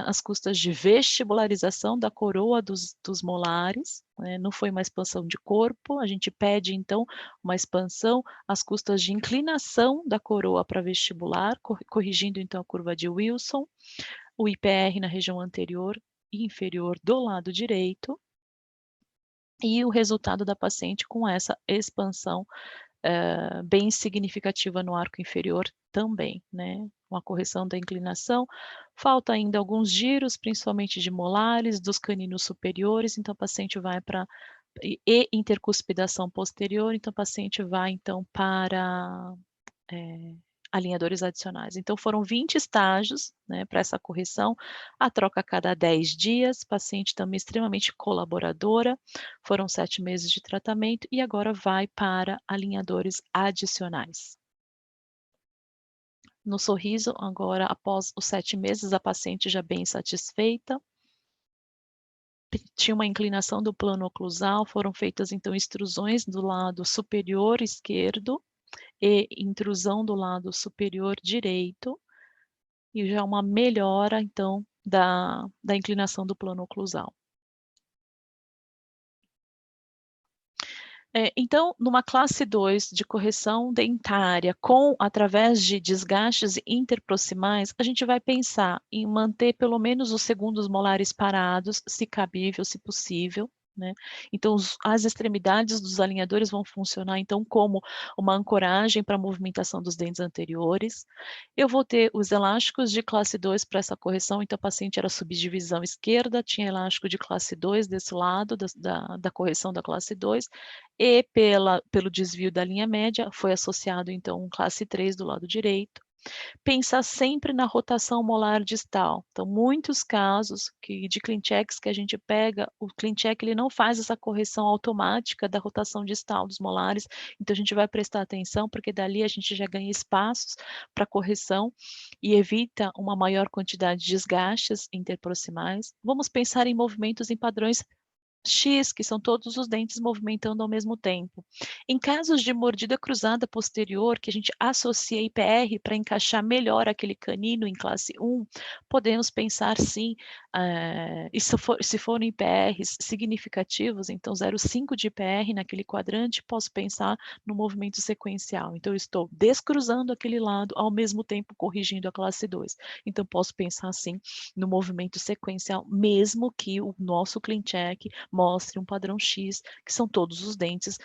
às custas de vestibularização da coroa dos molares, né? Não foi uma expansão de corpo, a gente pede então uma expansão às custas de inclinação da coroa para vestibular, corrigindo então a curva de Wilson, o IPR na região anterior e inferior do lado direito, e o resultado da paciente com essa expansão bem significativa no arco inferior também, né? Uma correção da inclinação. Falta ainda alguns giros, principalmente de molares, dos caninos superiores, então o paciente vai para e intercuspidação posterior, então o paciente vai então para alinhadores adicionais. Então foram 20 estágios, né, para essa correção, a troca a cada 10 dias, paciente também extremamente colaboradora, foram 7 meses de tratamento e agora vai para alinhadores adicionais. No sorriso, agora após os 7 meses, a paciente já bem satisfeita, tinha uma inclinação do plano oclusal, foram feitas então extrusões do lado superior esquerdo, e intrusão do lado superior direito, e já uma melhora, então, da inclinação do plano oclusal. Então, numa classe 2 de correção dentária, através de desgastes interproximais, a gente vai pensar em manter pelo menos os segundos molares parados, se cabível, se possível, né? Então, as extremidades dos alinhadores vão funcionar, então, como uma ancoragem para a movimentação dos dentes anteriores. Eu vou ter os elásticos de classe 2 para essa correção, então, a paciente era subdivisão esquerda, tinha elástico de classe 2 desse lado, da correção da classe 2, e pelo desvio da linha média, foi associado, então, um classe 3 do lado direito. Pensar sempre na rotação molar distal. Então, muitos casos de clean checks que a gente pega, o clean check ele não faz essa correção automática da rotação distal dos molares, então a gente vai prestar atenção, porque dali a gente já ganha espaços para correção e evita uma maior quantidade de desgastes interproximais. Vamos pensar em movimentos em padrões X, que são todos os dentes movimentando ao mesmo tempo. Em casos de mordida cruzada posterior, que a gente associa IPR para encaixar melhor aquele canino em classe 1, podemos pensar sim, e se forem IPRs significativos, então 0,5 de IPR naquele quadrante, posso pensar no movimento sequencial. Então, eu estou descruzando aquele lado, ao mesmo tempo corrigindo a classe 2. Então, posso pensar assim no movimento sequencial, mesmo que o nosso clean check mostre um padrão X, que são todos os dentes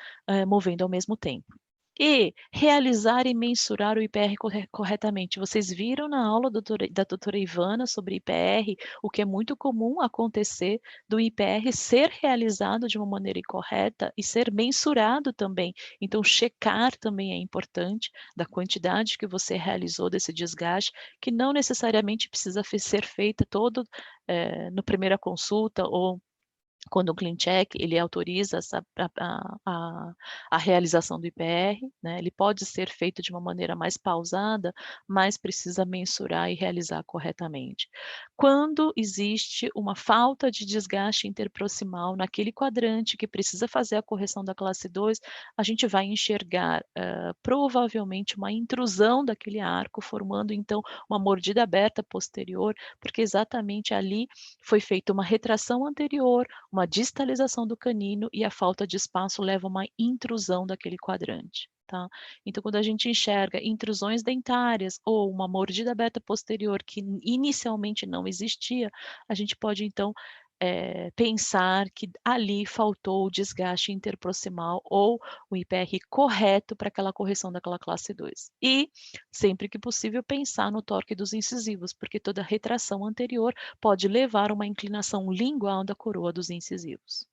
movendo ao mesmo tempo. E realizar e mensurar o IPR corretamente. Vocês viram na aula da doutora Ivana sobre IPR, o que é muito comum acontecer do IPR ser realizado de uma maneira incorreta e ser mensurado também. Então, checar também é importante da quantidade que você realizou desse desgaste, que não necessariamente precisa ser feita todo no primeira consulta ou quando o clean check ele autoriza a realização do IPR, né, ele pode ser feito de uma maneira mais pausada, mas precisa mensurar e realizar corretamente. Quando existe uma falta de desgaste interproximal naquele quadrante que precisa fazer a correção da classe 2, a gente vai enxergar provavelmente uma intrusão daquele arco, formando então uma mordida aberta posterior, porque exatamente ali foi feita uma retração anterior, uma distalização do canino e a falta de espaço leva a uma intrusão daquele quadrante. Tá? Então, quando a gente enxerga intrusões dentárias ou uma mordida aberta posterior que inicialmente não existia, a gente pode então pensar que ali faltou o desgaste interproximal ou o IPR correto para aquela correção daquela classe 2. E, sempre que possível, pensar no torque dos incisivos, porque toda retração anterior pode levar a uma inclinação lingual da coroa dos incisivos.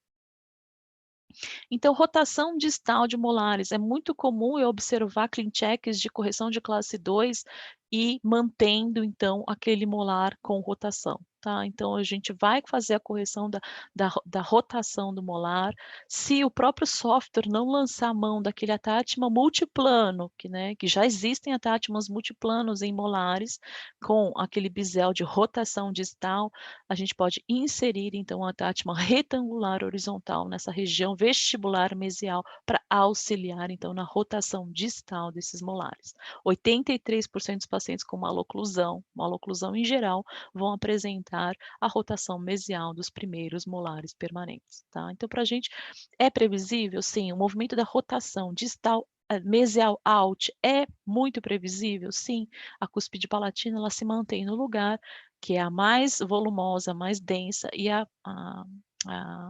Então, rotação distal de molares. É muito comum eu observar clean checks de correção de classe 2 e mantendo, então, aquele molar com rotação. Tá? Então, a gente vai fazer a correção da rotação do molar. Se o próprio software não lançar a mão daquele atátima multiplano, que já existem atátimas multiplanos em molares, com aquele bisel de rotação distal, a gente pode inserir, então, um atátima retangular horizontal nessa região vestibular mesial para auxiliar, então, na rotação distal desses molares. 83% dos pacientes com maloclusão em geral, vão apresentar a rotação mesial dos primeiros molares permanentes. Tá? Então, para a gente, é previsível? Sim, o movimento da rotação distal mesial out é muito previsível? Sim, a cúspide palatina ela se mantém no lugar, que é a mais volumosa, mais densa, e a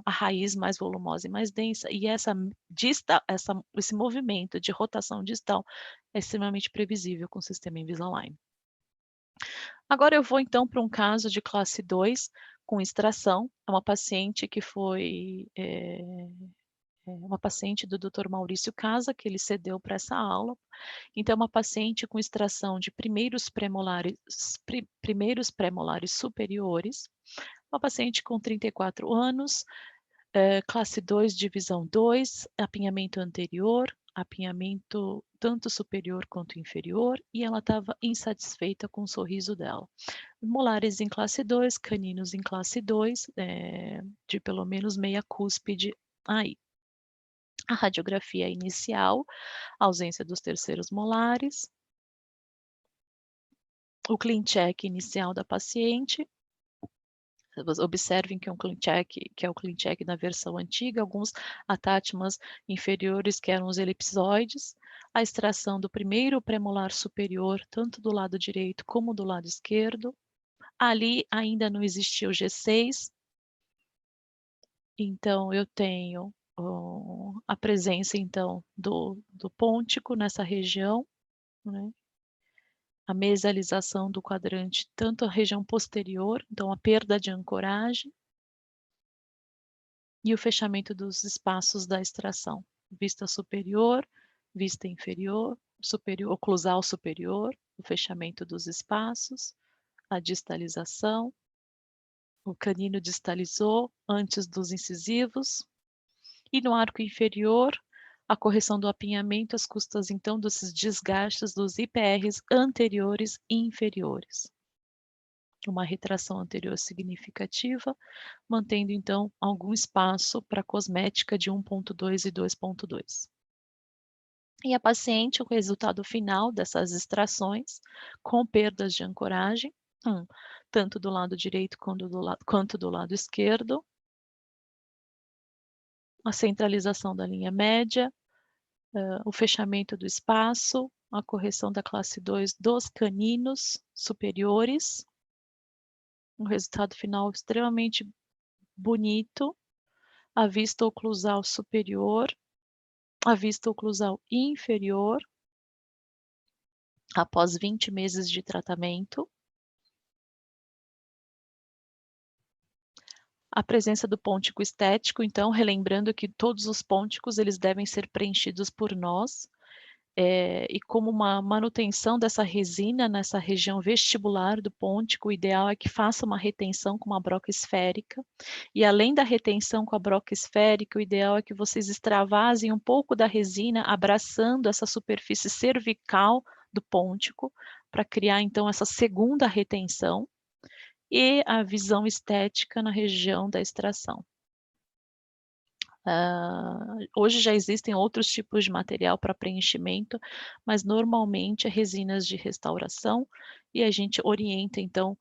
raiz mais volumosa e mais densa, e esse movimento de rotação distal é extremamente previsível com o sistema Invisalign. Agora eu vou então para um caso de classe 2 com extração, é uma paciente que foi uma paciente do Dr. Maurício Casa, que ele cedeu para essa aula. Então, é uma paciente com extração de primeiros pré-molares superiores, uma paciente com 34 anos, classe 2, divisão 2, apinhamento anterior, apinhamento tanto superior quanto inferior, e ela estava insatisfeita com o sorriso dela. Molares em classe 2, caninos em classe 2, de pelo menos meia cúspide aí. A radiografia inicial, ausência dos terceiros molares, o clean check inicial da paciente. Observem que é um clean check, que é o clean check na versão antiga, alguns atátimas inferiores que eram os elipsoides, a extração do primeiro premolar superior, tanto do lado direito como do lado esquerdo. Ali ainda não existia o G6, então eu tenho a presença então do pôntico nessa região, né? A mesialização do quadrante, tanto a região posterior, então a perda de ancoragem, e o fechamento dos espaços da extração, vista superior, vista inferior, oclusal superior, o fechamento dos espaços, a distalização, o canino distalizou antes dos incisivos, e no arco inferior, a correção do apinhamento às custas, então, desses desgastes dos IPRs anteriores e inferiores. Uma retração anterior significativa, mantendo, então, algum espaço para cosmética de 1,2 e 2,2. E a paciente, o resultado final dessas extrações, com perdas de ancoragem, tanto do lado direito quanto do lado esquerdo, a centralização da linha média, o fechamento do espaço, a correção da classe 2 dos caninos superiores, um resultado final extremamente bonito, a vista oclusal superior, a vista oclusal inferior, após 20 meses de tratamento. A presença do pôntico estético, então, relembrando que todos os pônticos eles devem ser preenchidos por nós, e como uma manutenção dessa resina nessa região vestibular do pôntico, o ideal é que faça uma retenção com uma broca esférica, e além da retenção com a broca esférica, o ideal é que vocês extravasem um pouco da resina, abraçando essa superfície cervical do pôntico, para criar, então, essa segunda retenção, e a visão estética na região da extração. Hoje já existem outros tipos de material para preenchimento, mas normalmente é resinas de restauração, e a gente orienta então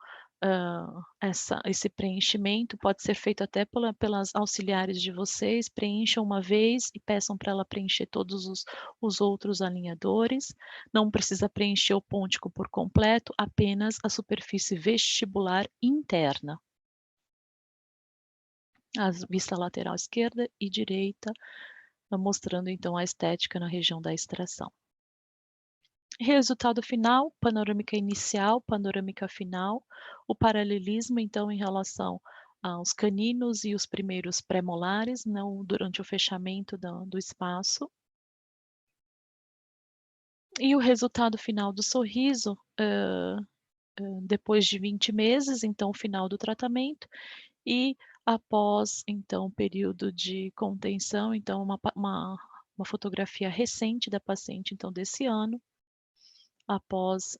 esse preenchimento, pode ser feito até pelas auxiliares de vocês, preencham uma vez e peçam para ela preencher todos os outros alinhadores, não precisa preencher o pôntico por completo, apenas a superfície vestibular interna. A vista lateral esquerda e direita, mostrando então a estética na região da extração. Resultado final, panorâmica inicial, panorâmica final, o paralelismo então em relação aos caninos e os primeiros pré-molares, durante o fechamento do espaço. E o resultado final do sorriso, depois de 20 meses, então o final do tratamento, e após, então, o período de contenção, então uma fotografia recente da paciente, então, desse ano, após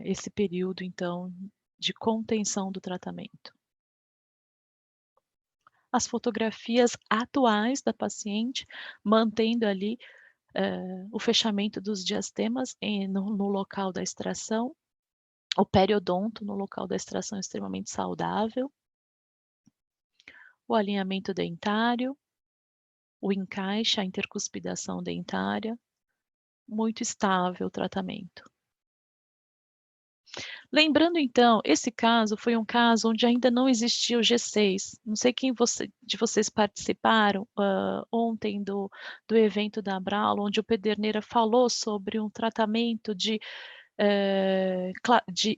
esse período, então, de contenção do tratamento. As fotografias atuais da paciente, mantendo ali o fechamento dos diastemas no local da extração, o periodonto no local da extração extremamente saudável, o alinhamento dentário, o encaixe, a intercuspidação dentária, muito estável o tratamento. Lembrando então, esse caso foi um caso onde ainda não existia o G6. Não sei quem de vocês participaram ontem do evento da Abralo, onde o Pederneira falou sobre um tratamento de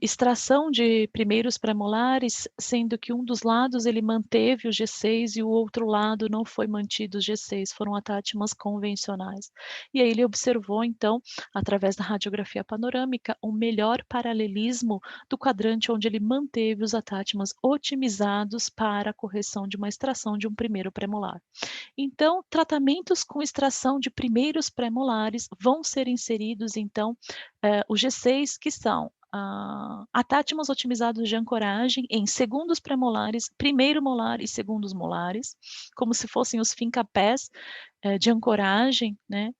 extração de primeiros pré-molares, sendo que um dos lados ele manteve o G6 e o outro lado não foi mantido o G6, foram atátimas convencionais. E aí ele observou, então, através da radiografia panorâmica, um melhor paralelismo do quadrante onde ele manteve os atátimas otimizados para a correção de uma extração de um primeiro pré-molar. Então, tratamentos com extração de primeiros pré-molares vão ser inseridos, então, o G6, que são atátimos otimizados de ancoragem em segundos pré-molares, primeiro molar e segundos molares, como se fossem os fincapés de ancoragem, né,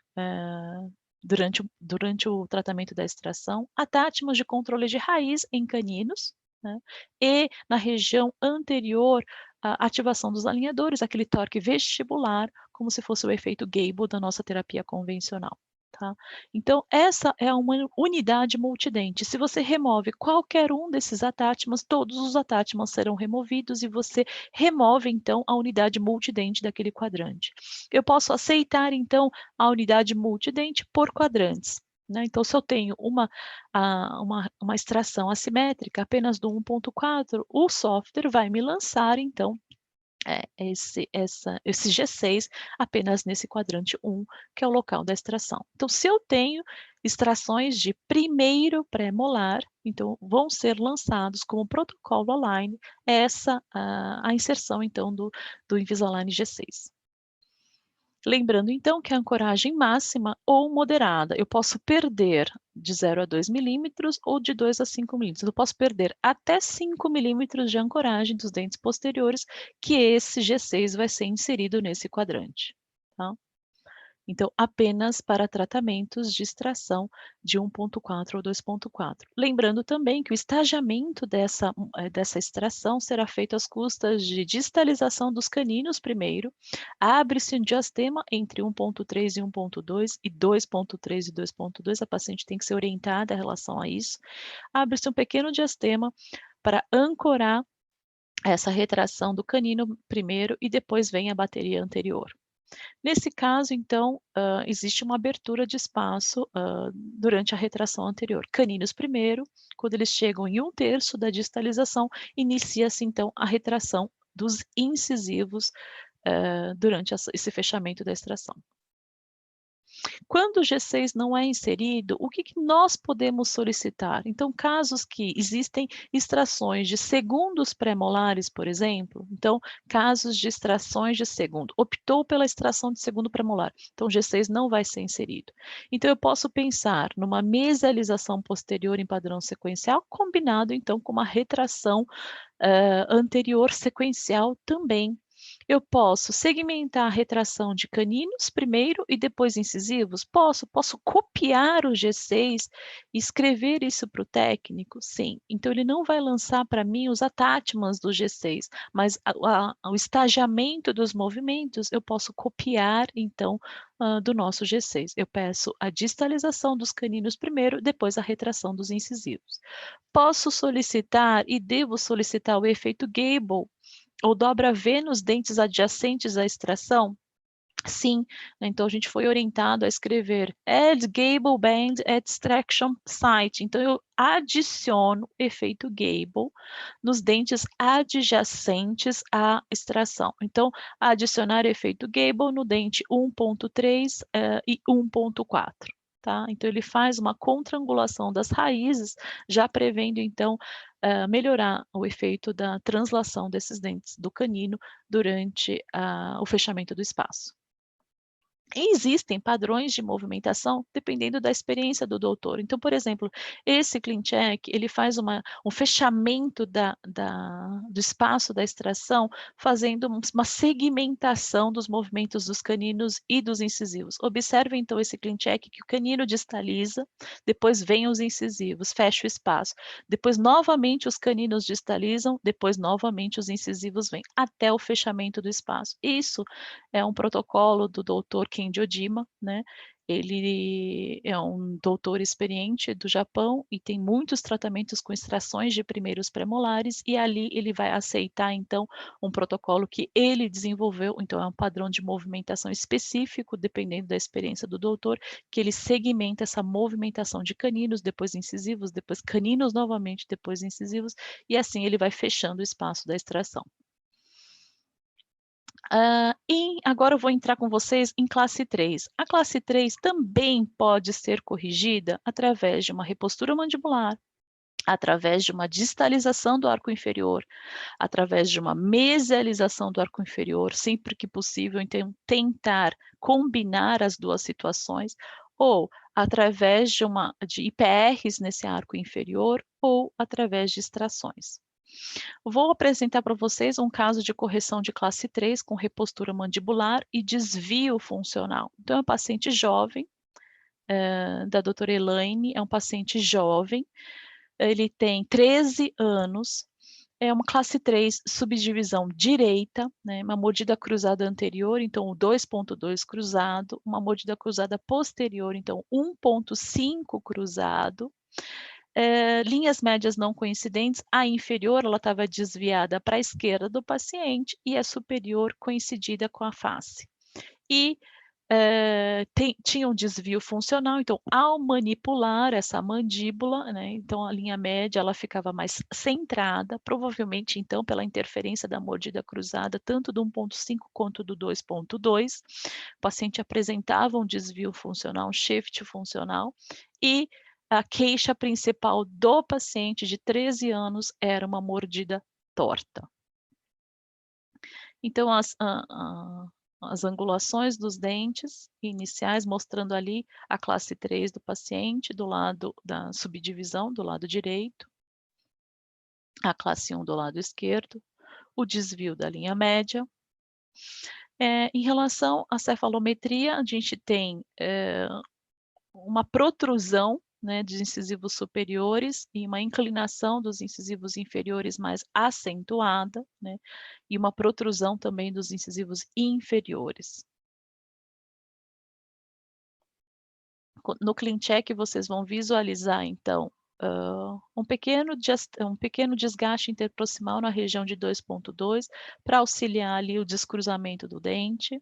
durante o tratamento da extração, atátimos de controle de raiz em caninos, né, e na região anterior, a ativação dos alinhadores, aquele torque vestibular, como se fosse o efeito Gable da nossa terapia convencional. Tá? Então, essa é uma unidade multidente. Se você remove qualquer um desses atátimos, todos os atátimos serão removidos e você remove, então, a unidade multidente daquele quadrante. Eu posso aceitar, então, a unidade multidente por quadrantes. Né? Então, se eu tenho uma extração assimétrica apenas do 1.4, o software vai me lançar, então, esse G6 apenas nesse quadrante 1, que é o local da extração. Então, se eu tenho extrações de primeiro pré-molar, então vão ser lançados como protocolo online a inserção então do Invisalign G6. Lembrando então que a ancoragem máxima ou moderada, eu posso perder de 0 a 2 milímetros ou de 2 a 5 milímetros. Eu posso perder até 5 milímetros de ancoragem dos dentes posteriores, que esse G6 vai ser inserido nesse quadrante, tá? Então, apenas para tratamentos de extração de 1.4 ou 2.4. Lembrando também que o estagiamento dessa extração será feito às custas de distalização dos caninos primeiro, abre-se um diastema entre 1.3 e 1.2 e 2.3 e 2.2, a paciente tem que ser orientada em relação a isso. Abre-se um pequeno diastema para ancorar essa retração do canino primeiro e depois vem a bateria anterior. Nesse caso, então, existe uma abertura de espaço durante a retração anterior. Caninos primeiro, quando eles chegam em 1/3 da distalização, inicia-se então a retração dos incisivos durante esse fechamento da extração. Quando o G6 não é inserido, o que nós podemos solicitar? Então, casos que existem extrações de segundos pré-molares, por exemplo, então, casos de extrações de segundo, optou pela extração de segundo pré-molar, então o G6 não vai ser inserido. Então, eu posso pensar numa mesialização posterior em padrão sequencial, combinado, então, com uma retração anterior sequencial também. Eu posso segmentar a retração de caninos primeiro e depois incisivos? Posso copiar o G6 e escrever isso para o técnico? Sim. Então ele não vai lançar para mim os attachments do G6, mas o estagiamento dos movimentos eu posso copiar então do nosso G6. Eu peço a distalização dos caninos primeiro, depois a retração dos incisivos. Posso solicitar e devo solicitar o efeito Gable ou dobra V nos dentes adjacentes à extração? Sim, então a gente foi orientado a escrever Add Gable Band Extraction Site. Então eu adiciono efeito Gable nos dentes adjacentes à extração. Então, adicionar efeito Gable no dente 1.3 e 1.4. Tá? Então ele faz uma contrangulação das raízes, já prevendo então melhorar o efeito da translação desses dentes do canino durante o fechamento do espaço. E existem padrões de movimentação dependendo da experiência do doutor. Então, por exemplo, esse CleanCheck, ele faz um fechamento do espaço da extração, fazendo uma segmentação dos movimentos dos caninos e dos incisivos. Observe, então, esse CleanCheck que o canino distaliza, depois vem os incisivos, fecha o espaço. Depois, novamente, os caninos distalizam, depois, novamente, os incisivos vêm, até o fechamento do espaço. Isso é um protocolo do doutor Kenji Ojima, né? Ele é um doutor experiente do Japão e tem muitos tratamentos com extrações de primeiros premolares e ali ele vai aceitar então um protocolo que ele desenvolveu, então é um padrão de movimentação específico, dependendo da experiência do doutor, que ele segmenta essa movimentação de caninos, depois incisivos, depois caninos novamente, depois incisivos, e assim ele vai fechando o espaço da extração. E agora eu vou entrar com vocês em classe 3. A classe 3 também pode ser corrigida através de uma repostura mandibular, através de uma distalização do arco inferior, através de uma mesialização do arco inferior, sempre que possível, então tentar combinar as duas situações, ou através de IPRs nesse arco inferior, ou através de extrações. Vou apresentar para vocês um caso de correção de classe 3 com repostura mandibular e desvio funcional. Então, é um paciente jovem, da doutora Elaine, é um paciente jovem, ele tem 13 anos, é uma classe 3, subdivisão direita, né, uma mordida cruzada anterior, então o 2.2 cruzado, uma mordida cruzada posterior, então 1.5 cruzado, linhas médias não coincidentes, a inferior ela estava desviada para a esquerda do paciente e a superior coincidida com a face. E tinha um desvio funcional, então ao manipular essa mandíbula, né, então a linha média ela ficava mais centrada, provavelmente então pela interferência da mordida cruzada, tanto do 1.5 quanto do 2.2, o paciente apresentava um desvio funcional, um shift funcional, e a queixa principal do paciente de 13 anos era uma mordida torta. Então as angulações dos dentes iniciais, mostrando ali a classe 3 do paciente, do lado da subdivisão, do lado direito, a classe 1 do lado esquerdo, o desvio da linha média. Em relação à cefalometria, a gente tem uma protrusão, né, dos incisivos superiores e uma inclinação dos incisivos inferiores mais acentuada, né, e uma protrusão também dos incisivos inferiores. No ClinCheck vocês vão visualizar então, um pequeno desgaste interproximal na região de 2.2 para auxiliar ali o descruzamento do dente.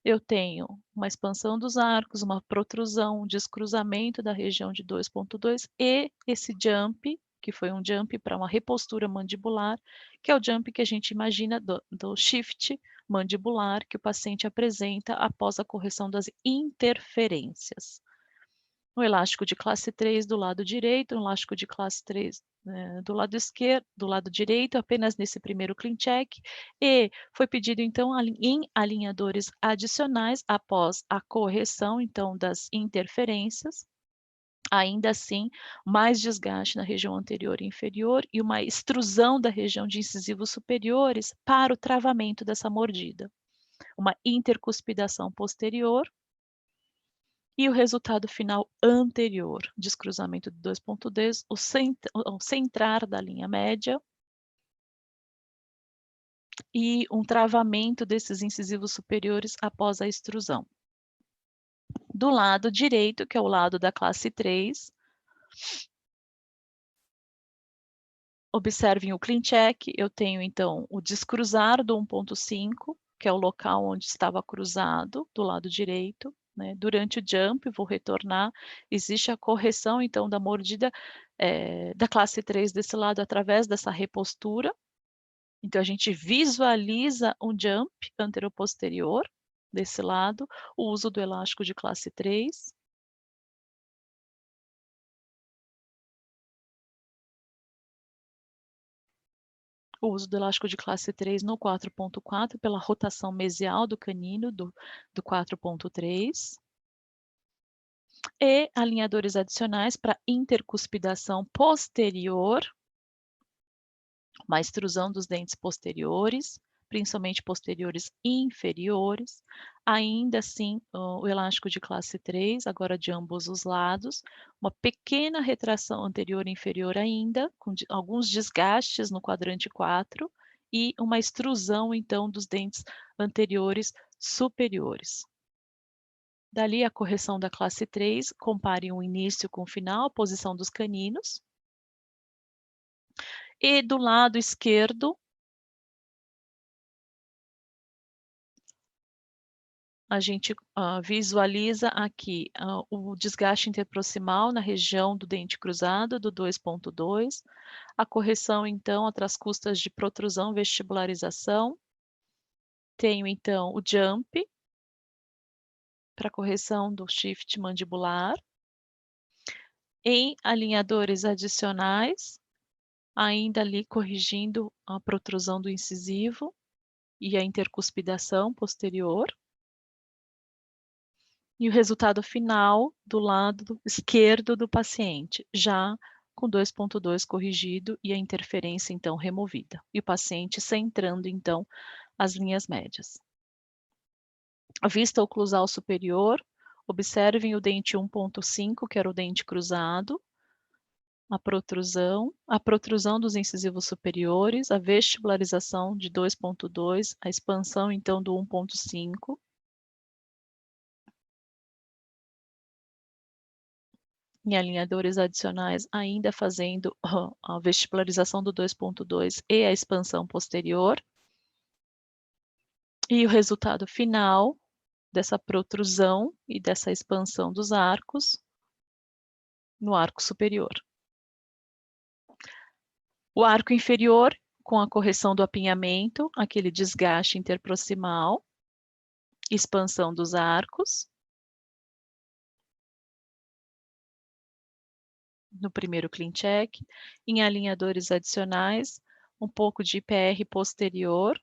Eu tenho uma expansão dos arcos, uma protrusão, um descruzamento da região de 2.2 e esse jump, que foi um jump para uma repostura mandibular, que é o jump que a gente imagina do shift mandibular que o paciente apresenta após a correção das interferências. Um elástico de classe 3 do lado direito, um elástico de classe 3 do lado esquerdo, do lado direito, apenas nesse primeiro ClinCheck, e foi pedido então em alinhadores adicionais após a correção então das interferências, ainda assim, mais desgaste na região anterior e inferior e uma extrusão da região de incisivos superiores para o travamento dessa mordida. Uma intercuspidação posterior, e o resultado final anterior, descruzamento de 2.2, o centrar da linha média e um travamento desses incisivos superiores após a extrusão. Do lado direito, que é o lado da classe 3, observem o ClinCheck, eu tenho então o descruzar do 1.5, que é o local onde estava cruzado, do lado direito, né? Durante o jump, vou retornar, existe a correção então da mordida da classe 3 desse lado através dessa repostura. Então a gente visualiza um jump anteroposterior desse lado, o uso do elástico de classe 3. O uso do elástico de classe 3 no 4.4 pela rotação mesial do canino do 4.3. E alinhadores adicionais para intercuspidação posterior, uma extrusão dos dentes posteriores, principalmente posteriores inferiores. Ainda assim, o elástico de classe 3, agora de ambos os lados, uma pequena retração anterior e inferior ainda, com alguns desgastes no quadrante 4, e uma extrusão, então, dos dentes anteriores superiores. Dali a correção da classe 3, compare o início com o final, a posição dos caninos. E do lado esquerdo, a gente visualiza aqui o desgaste interproximal na região do dente cruzado, do 2.2, a correção, então, outras custas de protrusão, vestibularização. Tenho, então, o jump, para correção do shift mandibular. Em alinhadores adicionais, ainda ali corrigindo a protrusão do incisivo e a intercuspidação posterior. E o resultado final do lado esquerdo do paciente, já com 2.2 corrigido e a interferência, então, removida. E o paciente centrando, então, as linhas médias. A vista oclusal superior, observem o dente 1.5, que era o dente cruzado, a protrusão dos incisivos superiores, a vestibularização de 2.2, a expansão, então, do 1.5, em alinhadores adicionais, ainda fazendo a vestibularização do 2.2 e a expansão posterior. E o resultado final dessa protrusão e dessa expansão dos arcos no arco superior. O arco inferior, com a correção do apinhamento, aquele desgaste interproximal, expansão dos arcos. No primeiro clean check, em alinhadores adicionais, um pouco de IPR posterior,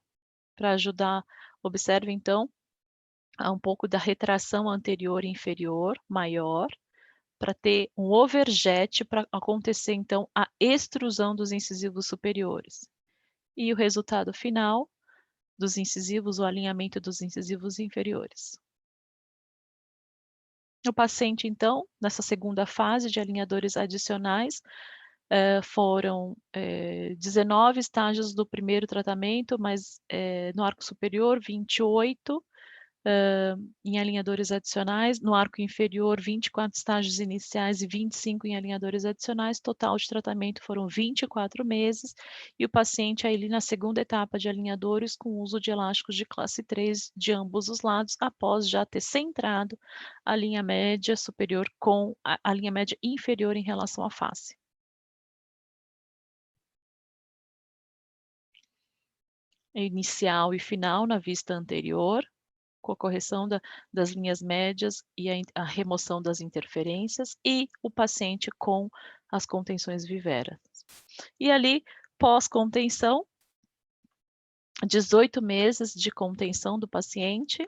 para ajudar, observe então, um pouco da retração anterior e inferior maior, para ter um overjet, para acontecer então a extrusão dos incisivos superiores. E o resultado final dos incisivos, o alinhamento dos incisivos inferiores. O paciente, então, nessa segunda fase de alinhadores adicionais, foram 19 estágios do primeiro tratamento, mas no arco superior, 28 em alinhadores adicionais, no arco inferior, 24 estágios iniciais e 25 em alinhadores adicionais, total de tratamento foram 24 meses, e o paciente aí na segunda etapa de alinhadores com uso de elásticos de classe 3 de ambos os lados, após já ter centrado a linha média superior com a linha média inferior em relação à face. Inicial e final na vista anterior, com a correção das linhas médias e a remoção das interferências, e o paciente com as contenções viveras. E ali, pós-contenção, 18 meses de contenção do paciente,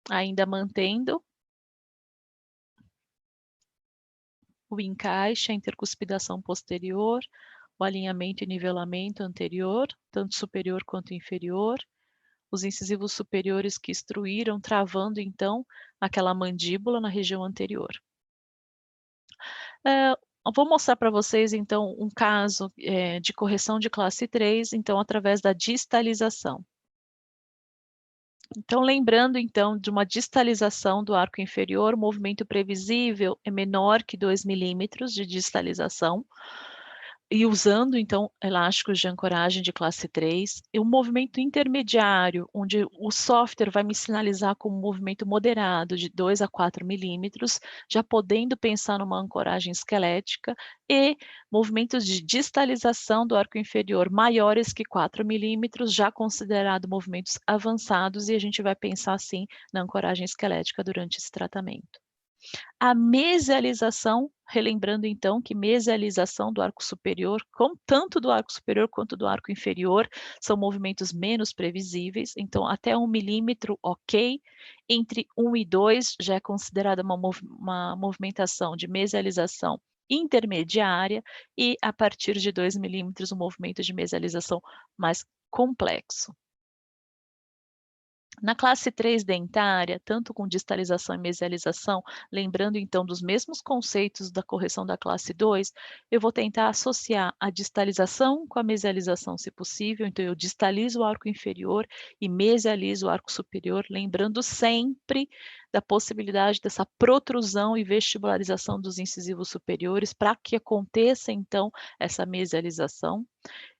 ainda mantendo o encaixe, a intercuspidação posterior, o alinhamento e nivelamento anterior, tanto superior quanto inferior, os incisivos superiores que extruíram, travando então aquela mandíbula na região anterior. Vou mostrar para vocês então um caso de correção de classe 3, então através da distalização. Então, lembrando então de uma distalização do arco inferior, o movimento previsível é menor que 2 milímetros de distalização, e usando, então, elásticos de ancoragem de classe 3, e um movimento intermediário, onde o software vai me sinalizar como um movimento moderado, de 2 a 4 milímetros, já podendo pensar numa ancoragem esquelética, e movimentos de distalização do arco inferior maiores que 4 milímetros, já considerado movimentos avançados, e a gente vai pensar, sim, na ancoragem esquelética durante esse tratamento. A mesialização, relembrando então que mesialização do arco superior, tanto do arco superior quanto do arco inferior, são movimentos menos previsíveis, então até 1 milímetro, ok, entre 1 e 2 já é considerada uma movimentação de mesialização intermediária, e a partir de 2 milímetros um movimento de mesialização mais complexo. Na classe 3 dentária, tanto com distalização e mesialização, lembrando então dos mesmos conceitos da correção da classe 2, eu vou tentar associar a distalização com a mesialização, se possível. Então, eu distalizo o arco inferior e mesializo o arco superior, lembrando sempre da possibilidade dessa protrusão e vestibularização dos incisivos superiores, para que aconteça então essa mesialização.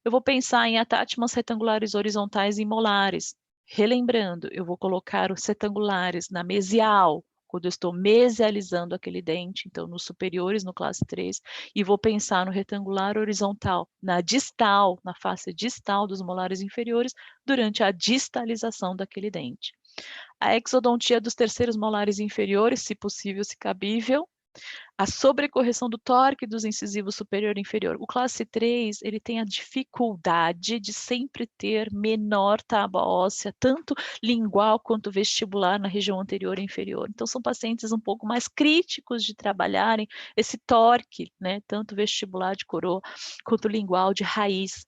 Eu vou pensar em atátimas retangulares horizontais e molares. Relembrando, eu vou colocar os retangulares na mesial, quando eu estou mesializando aquele dente, então nos superiores, no classe 3, e vou pensar no retangular horizontal, na distal, na face distal dos molares inferiores, durante a distalização daquele dente. A exodontia dos terceiros molares inferiores, se possível, se cabível. A sobrecorreção do tórax dos incisivos superior e inferior. O classe 3, ele tem a dificuldade de sempre ter menor tábua óssea, tanto lingual quanto vestibular, na região anterior e inferior. Então, são pacientes um pouco mais críticos de trabalharem esse tórax, né, tanto vestibular de coroa, quanto lingual de raiz.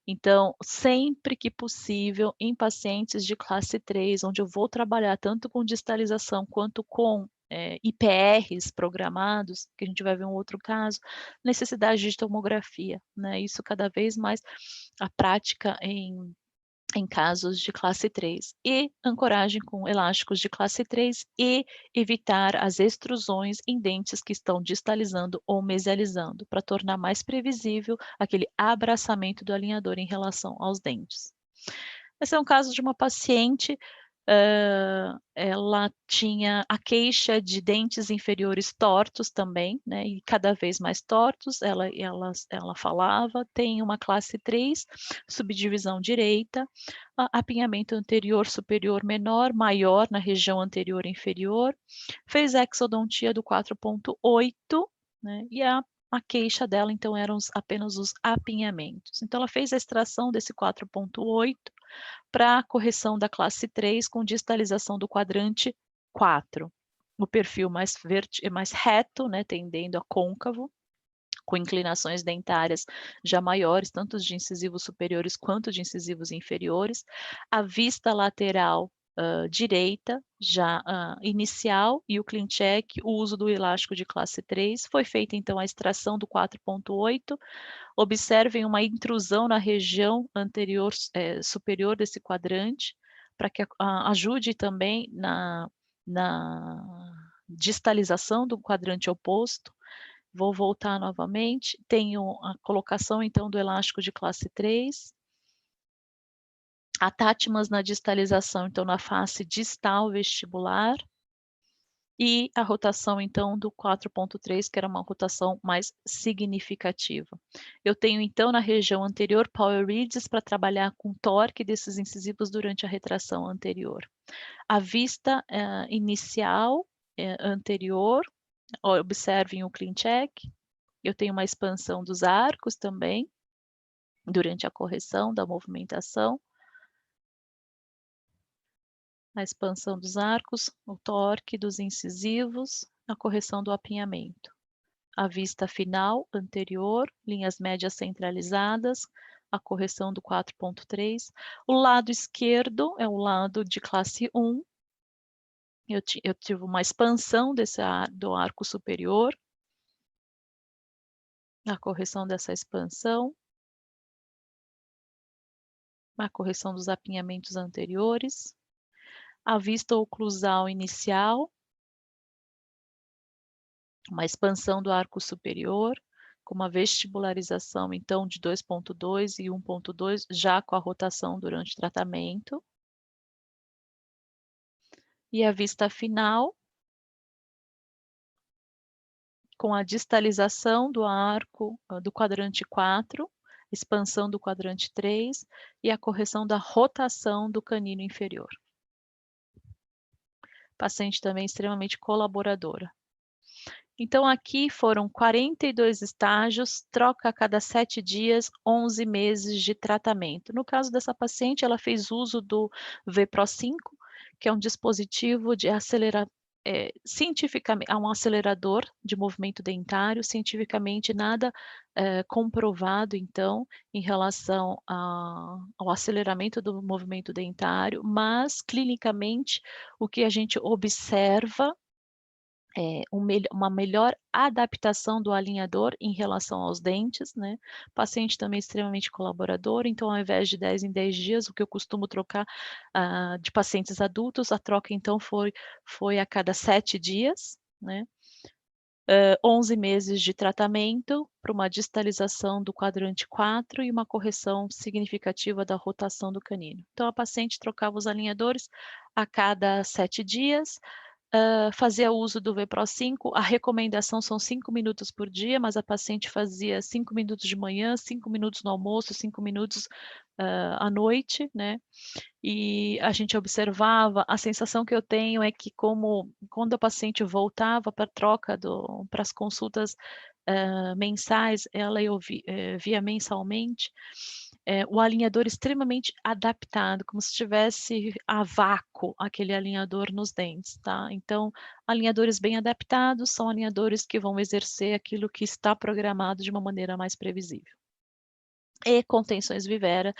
Então, sempre que possível, em pacientes de classe 3, onde eu vou trabalhar tanto com distalização quanto com IPRs programados, que a gente vai ver um outro caso, necessidade de tomografia, né? Isso cada vez mais a prática em casos de classe 3, e ancoragem com elásticos de classe 3, e evitar as extrusões em dentes que estão distalizando ou mesializando, para tornar mais previsível aquele abraçamento do alinhador em relação aos dentes. Esse é um caso de uma paciente ela tinha a queixa de dentes inferiores tortos também, né, e cada vez mais tortos, ela falava, tem uma classe 3, subdivisão direita, apinhamento anterior superior menor, maior na região anterior inferior, fez exodontia do 4.8, né, e a queixa dela, então, eram apenas os apinhamentos. Então, ela fez a extração desse 4.8 para a correção da classe 3 com distalização do quadrante 4. O perfil mais reto, né, tendendo a côncavo, com inclinações dentárias já maiores, tanto de incisivos superiores quanto de incisivos inferiores. A vista lateral direita, já inicial, e o clean check, o uso do elástico de classe 3. Foi feita, então, a extração do 4.8. Observem uma intrusão na região anterior superior desse quadrante, para que ajude também na distalização do quadrante oposto. Vou voltar novamente, tenho a colocação então do elástico de classe 3, atátimas na distalização, então na face distal vestibular, e a rotação então do 4.3, que era uma rotação mais significativa. Eu tenho então na região anterior power reeds para trabalhar com torque desses incisivos durante a retração anterior. A vista inicial anterior, observem o clean check. Eu tenho uma expansão dos arcos também, durante a correção da movimentação. A expansão dos arcos, o torque dos incisivos, a correção do apinhamento. A vista final anterior, linhas médias centralizadas, a correção do 4.3. O lado esquerdo é o lado de classe 1. Eu tive uma expansão do arco superior, a correção dessa expansão, a correção dos apinhamentos anteriores, a vista oclusal inicial, uma expansão do arco superior, com uma vestibularização, então, de 2.2 e 1.2, já com a rotação durante o tratamento. E a vista final, com a distalização do arco do quadrante 4, expansão do quadrante 3 e a correção da rotação do canino inferior. Paciente também extremamente colaboradora. Então, aqui foram 42 estágios, troca a cada 7 dias, 11 meses de tratamento. No caso dessa paciente, ela fez uso do VPRO5, que é um dispositivo de cientificamente, um acelerador de movimento dentário, cientificamente nada comprovado, então, em relação ao aceleramento do movimento dentário, mas, clinicamente, o que a gente observa uma melhor adaptação do alinhador em relação aos dentes, né? Paciente também extremamente colaborador, então ao invés de 10 em 10 dias, o que eu costumo trocar de pacientes adultos, a troca então foi a cada 7 dias, né? 11 meses de tratamento para uma distalização do quadrante 4 e uma correção significativa da rotação do canino. Então a paciente trocava os alinhadores a cada 7 dias, fazia uso do VPRO5, a recomendação são 5 minutos por dia, mas a paciente fazia 5 minutos de manhã, 5 minutos no almoço, 5 minutos à noite, né? E a gente observava, a sensação que eu tenho é que quando a paciente voltava para a troca, para as consultas mensais, ela eu via mensalmente, o alinhador extremamente adaptado, como se tivesse a vácuo aquele alinhador nos dentes, tá? Então, alinhadores bem adaptados são alinhadores que vão exercer aquilo que está programado de uma maneira mais previsível. E contenções Vivera,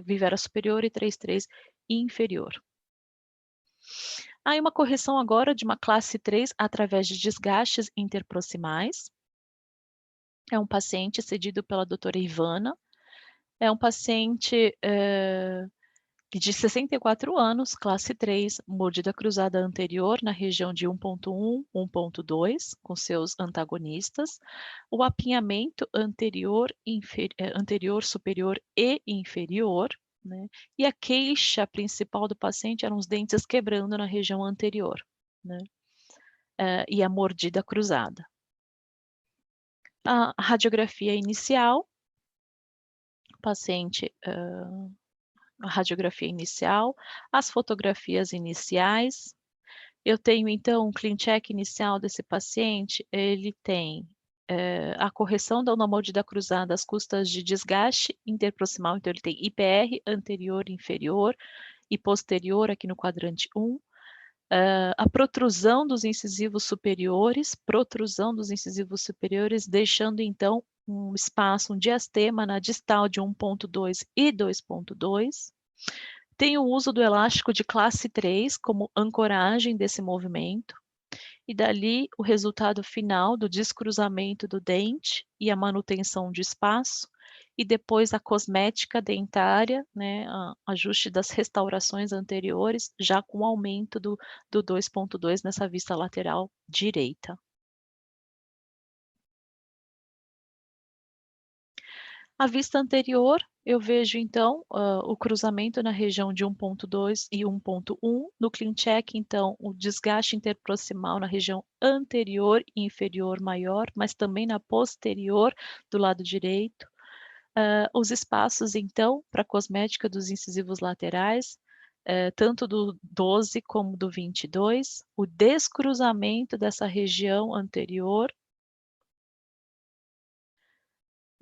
Vivera superior e 3.3 inferior. Aí uma correção agora de uma classe 3 através de desgastes interproximais. É um paciente cedido pela doutora Ivana. É um paciente de 64 anos, classe 3, mordida cruzada anterior na região de 1.1, 1.2, com seus antagonistas. O apinhamento anterior, superior e inferior. né, e a queixa principal do paciente eram os dentes quebrando na região anterior, né, e a mordida cruzada. A radiografia inicial, paciente, a radiografia inicial, as fotografias iniciais. Eu tenho então um clean check inicial desse paciente, ele tem, a correção da mordida cruzada às custas de desgaste interproximal, então ele tem IPR anterior, inferior e posterior aqui no quadrante 1, a protrusão dos incisivos superiores, deixando então um espaço, um diastema na distal de 1.2 e 2.2. Tem o uso do elástico de classe 3 como ancoragem desse movimento, e dali o resultado final do descruzamento do dente e a manutenção de espaço, e depois a cosmética dentária, né, ajuste das restaurações anteriores, já com o aumento do 2.2 nessa vista lateral direita. A vista anterior, eu vejo então, o cruzamento na região de 1.2 e 1.1. No clean check, então, o desgaste interproximal na região anterior e inferior maior, mas também na posterior do lado direito. Os espaços, então, para cosmética dos incisivos laterais, tanto do 12 como do 22, o descruzamento dessa região anterior.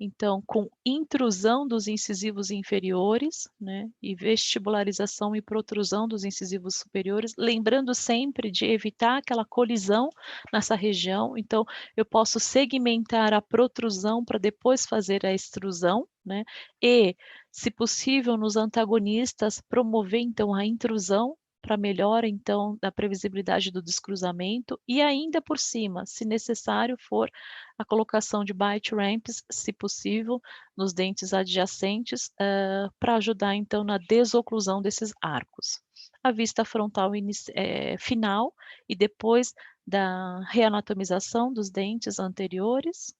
Então, com intrusão dos incisivos inferiores, né, e vestibularização e protrusão dos incisivos superiores, lembrando sempre de evitar aquela colisão nessa região. Então, eu posso segmentar a protrusão para depois fazer a extrusão, né, e, se possível, nos antagonistas, promover então a intrusão para melhora então da previsibilidade do descruzamento e ainda por cima, se necessário for, a colocação de bite ramps, se possível, nos dentes adjacentes, para ajudar então na desoclusão desses arcos. A vista frontal final e depois da reanatomização dos dentes anteriores.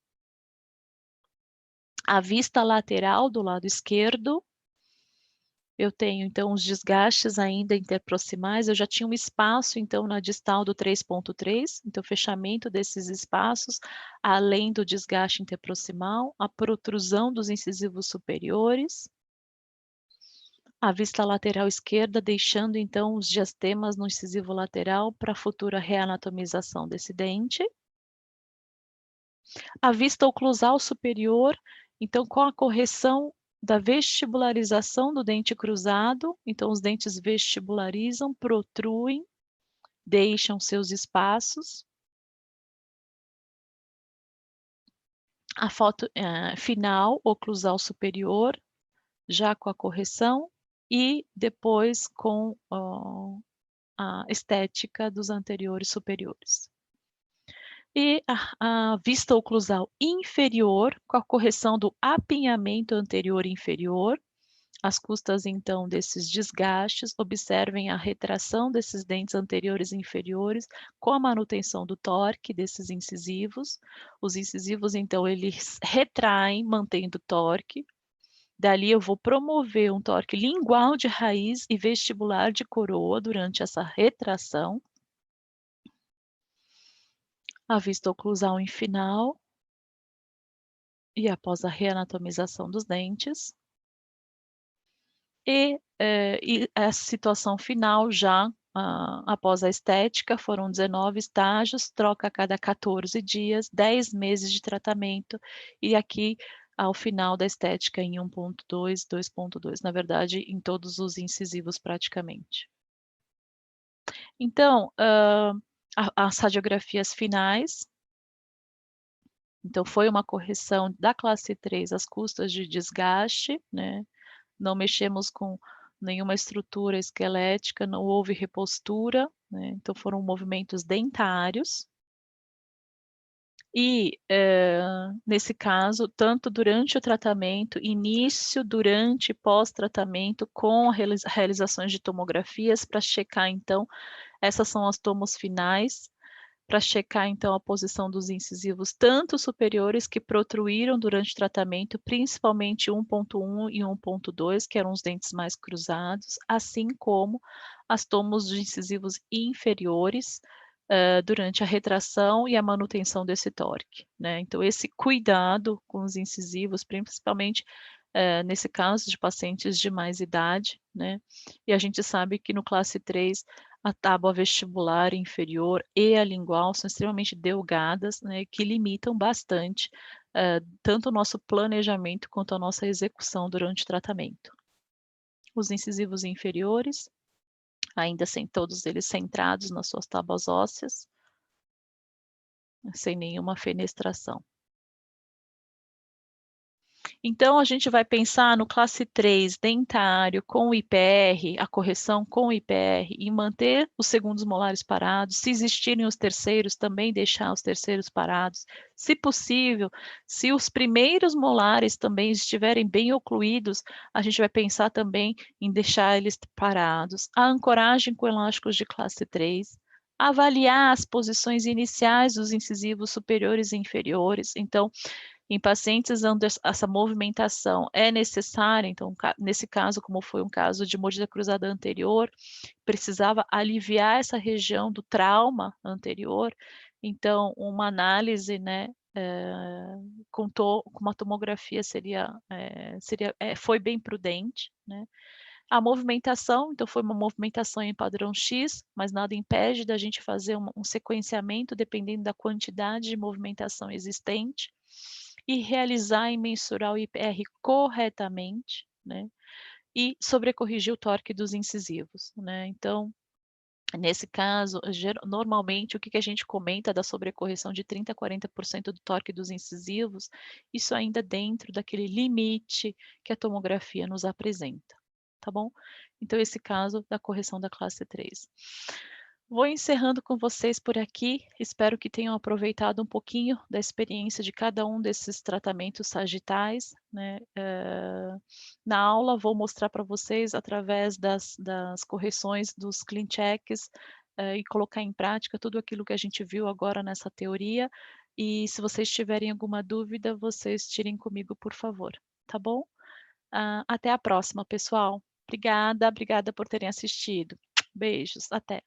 A vista lateral do lado esquerdo. Eu tenho, então, os desgastes ainda interproximais, eu já tinha um espaço, então, na distal do 3.3, então, fechamento desses espaços, além do desgaste interproximal, a protrusão dos incisivos superiores, a vista lateral esquerda, deixando, então, os diastemas no incisivo lateral para futura reanatomização desse dente. A vista oclusal superior, então, com a correção da vestibularização do dente cruzado, então os dentes vestibularizam, protruem, deixam seus espaços. A foto final, oclusal superior, já com a correção, e depois com a estética dos anteriores superiores. E a vista oclusal inferior, com a correção do apinhamento anterior e inferior, as custas, então, desses desgastes, observem a retração desses dentes anteriores e inferiores com a manutenção do torque desses incisivos. Os incisivos, então, eles retraem, mantendo o torque. Dali eu vou promover um torque lingual de raiz e vestibular de coroa durante essa retração. A vista oclusal em final. E após a reanatomização dos dentes. E a situação final já, após a estética, foram 19 estágios, troca a cada 14 dias, 10 meses de tratamento, e aqui ao final da estética em 1.2, 2.2, na verdade, em todos os incisivos praticamente. Então, as radiografias finais. Então, foi uma correção da classe 3 às custas de desgaste, né? Não mexemos com nenhuma estrutura esquelética, não houve repostura, né? Então foram movimentos dentários. E, nesse caso, tanto durante o tratamento, início, durante e pós-tratamento, com realizações de tomografias para checar, então, essas são as tomos finais, para checar então a posição dos incisivos, tanto superiores que protruíram durante o tratamento, principalmente 1.1 e 1.2, que eram os dentes mais cruzados, assim como as tomos de incisivos inferiores, durante a retração e a manutenção desse torique, né. Então esse cuidado com os incisivos, principalmente, nesse caso de pacientes de mais idade, né, e a gente sabe que no classe 3 a tábua vestibular inferior e a lingual são extremamente delgadas, né, que limitam bastante, tanto o nosso planejamento quanto a nossa execução durante o tratamento. Os incisivos inferiores, ainda sem todos eles centrados nas suas tábuas ósseas, sem nenhuma fenestração. Então, a gente vai pensar no classe 3 dentário com IPR, a correção com IPR, e manter os segundos molares parados. Se existirem os terceiros, também deixar os terceiros parados. Se possível, se os primeiros molares também estiverem bem ocluídos, a gente vai pensar também em deixar eles parados. A ancoragem com elásticos de classe 3. Avaliar as posições iniciais dos incisivos superiores e inferiores. Então, em pacientes onde essa movimentação é necessária, então, nesse caso, como foi um caso de mordida cruzada anterior, precisava aliviar essa região do trauma anterior, então uma análise, né, com uma tomografia foi bem prudente, né. A movimentação, então foi uma movimentação em padrão X, mas nada impede da gente fazer um sequenciamento dependendo da quantidade de movimentação existente, e realizar e mensurar o IPR corretamente, né, e sobrecorrigir o torque dos incisivos, né. Então, nesse caso, normalmente o que a gente comenta da sobrecorreção de 30 a 40% do torque dos incisivos, isso ainda dentro daquele limite que a tomografia nos apresenta, tá bom? Então esse caso da correção da classe 3. Vou encerrando com vocês por aqui, espero que tenham aproveitado um pouquinho da experiência de cada um desses tratamentos sagitais, né, na aula vou mostrar para vocês através das correções dos clean checks, e colocar em prática tudo aquilo que a gente viu agora nessa teoria, e se vocês tiverem alguma dúvida, vocês tirem comigo, por favor, tá bom? Até a próxima, pessoal. Obrigada, obrigada por terem assistido. Beijos, até.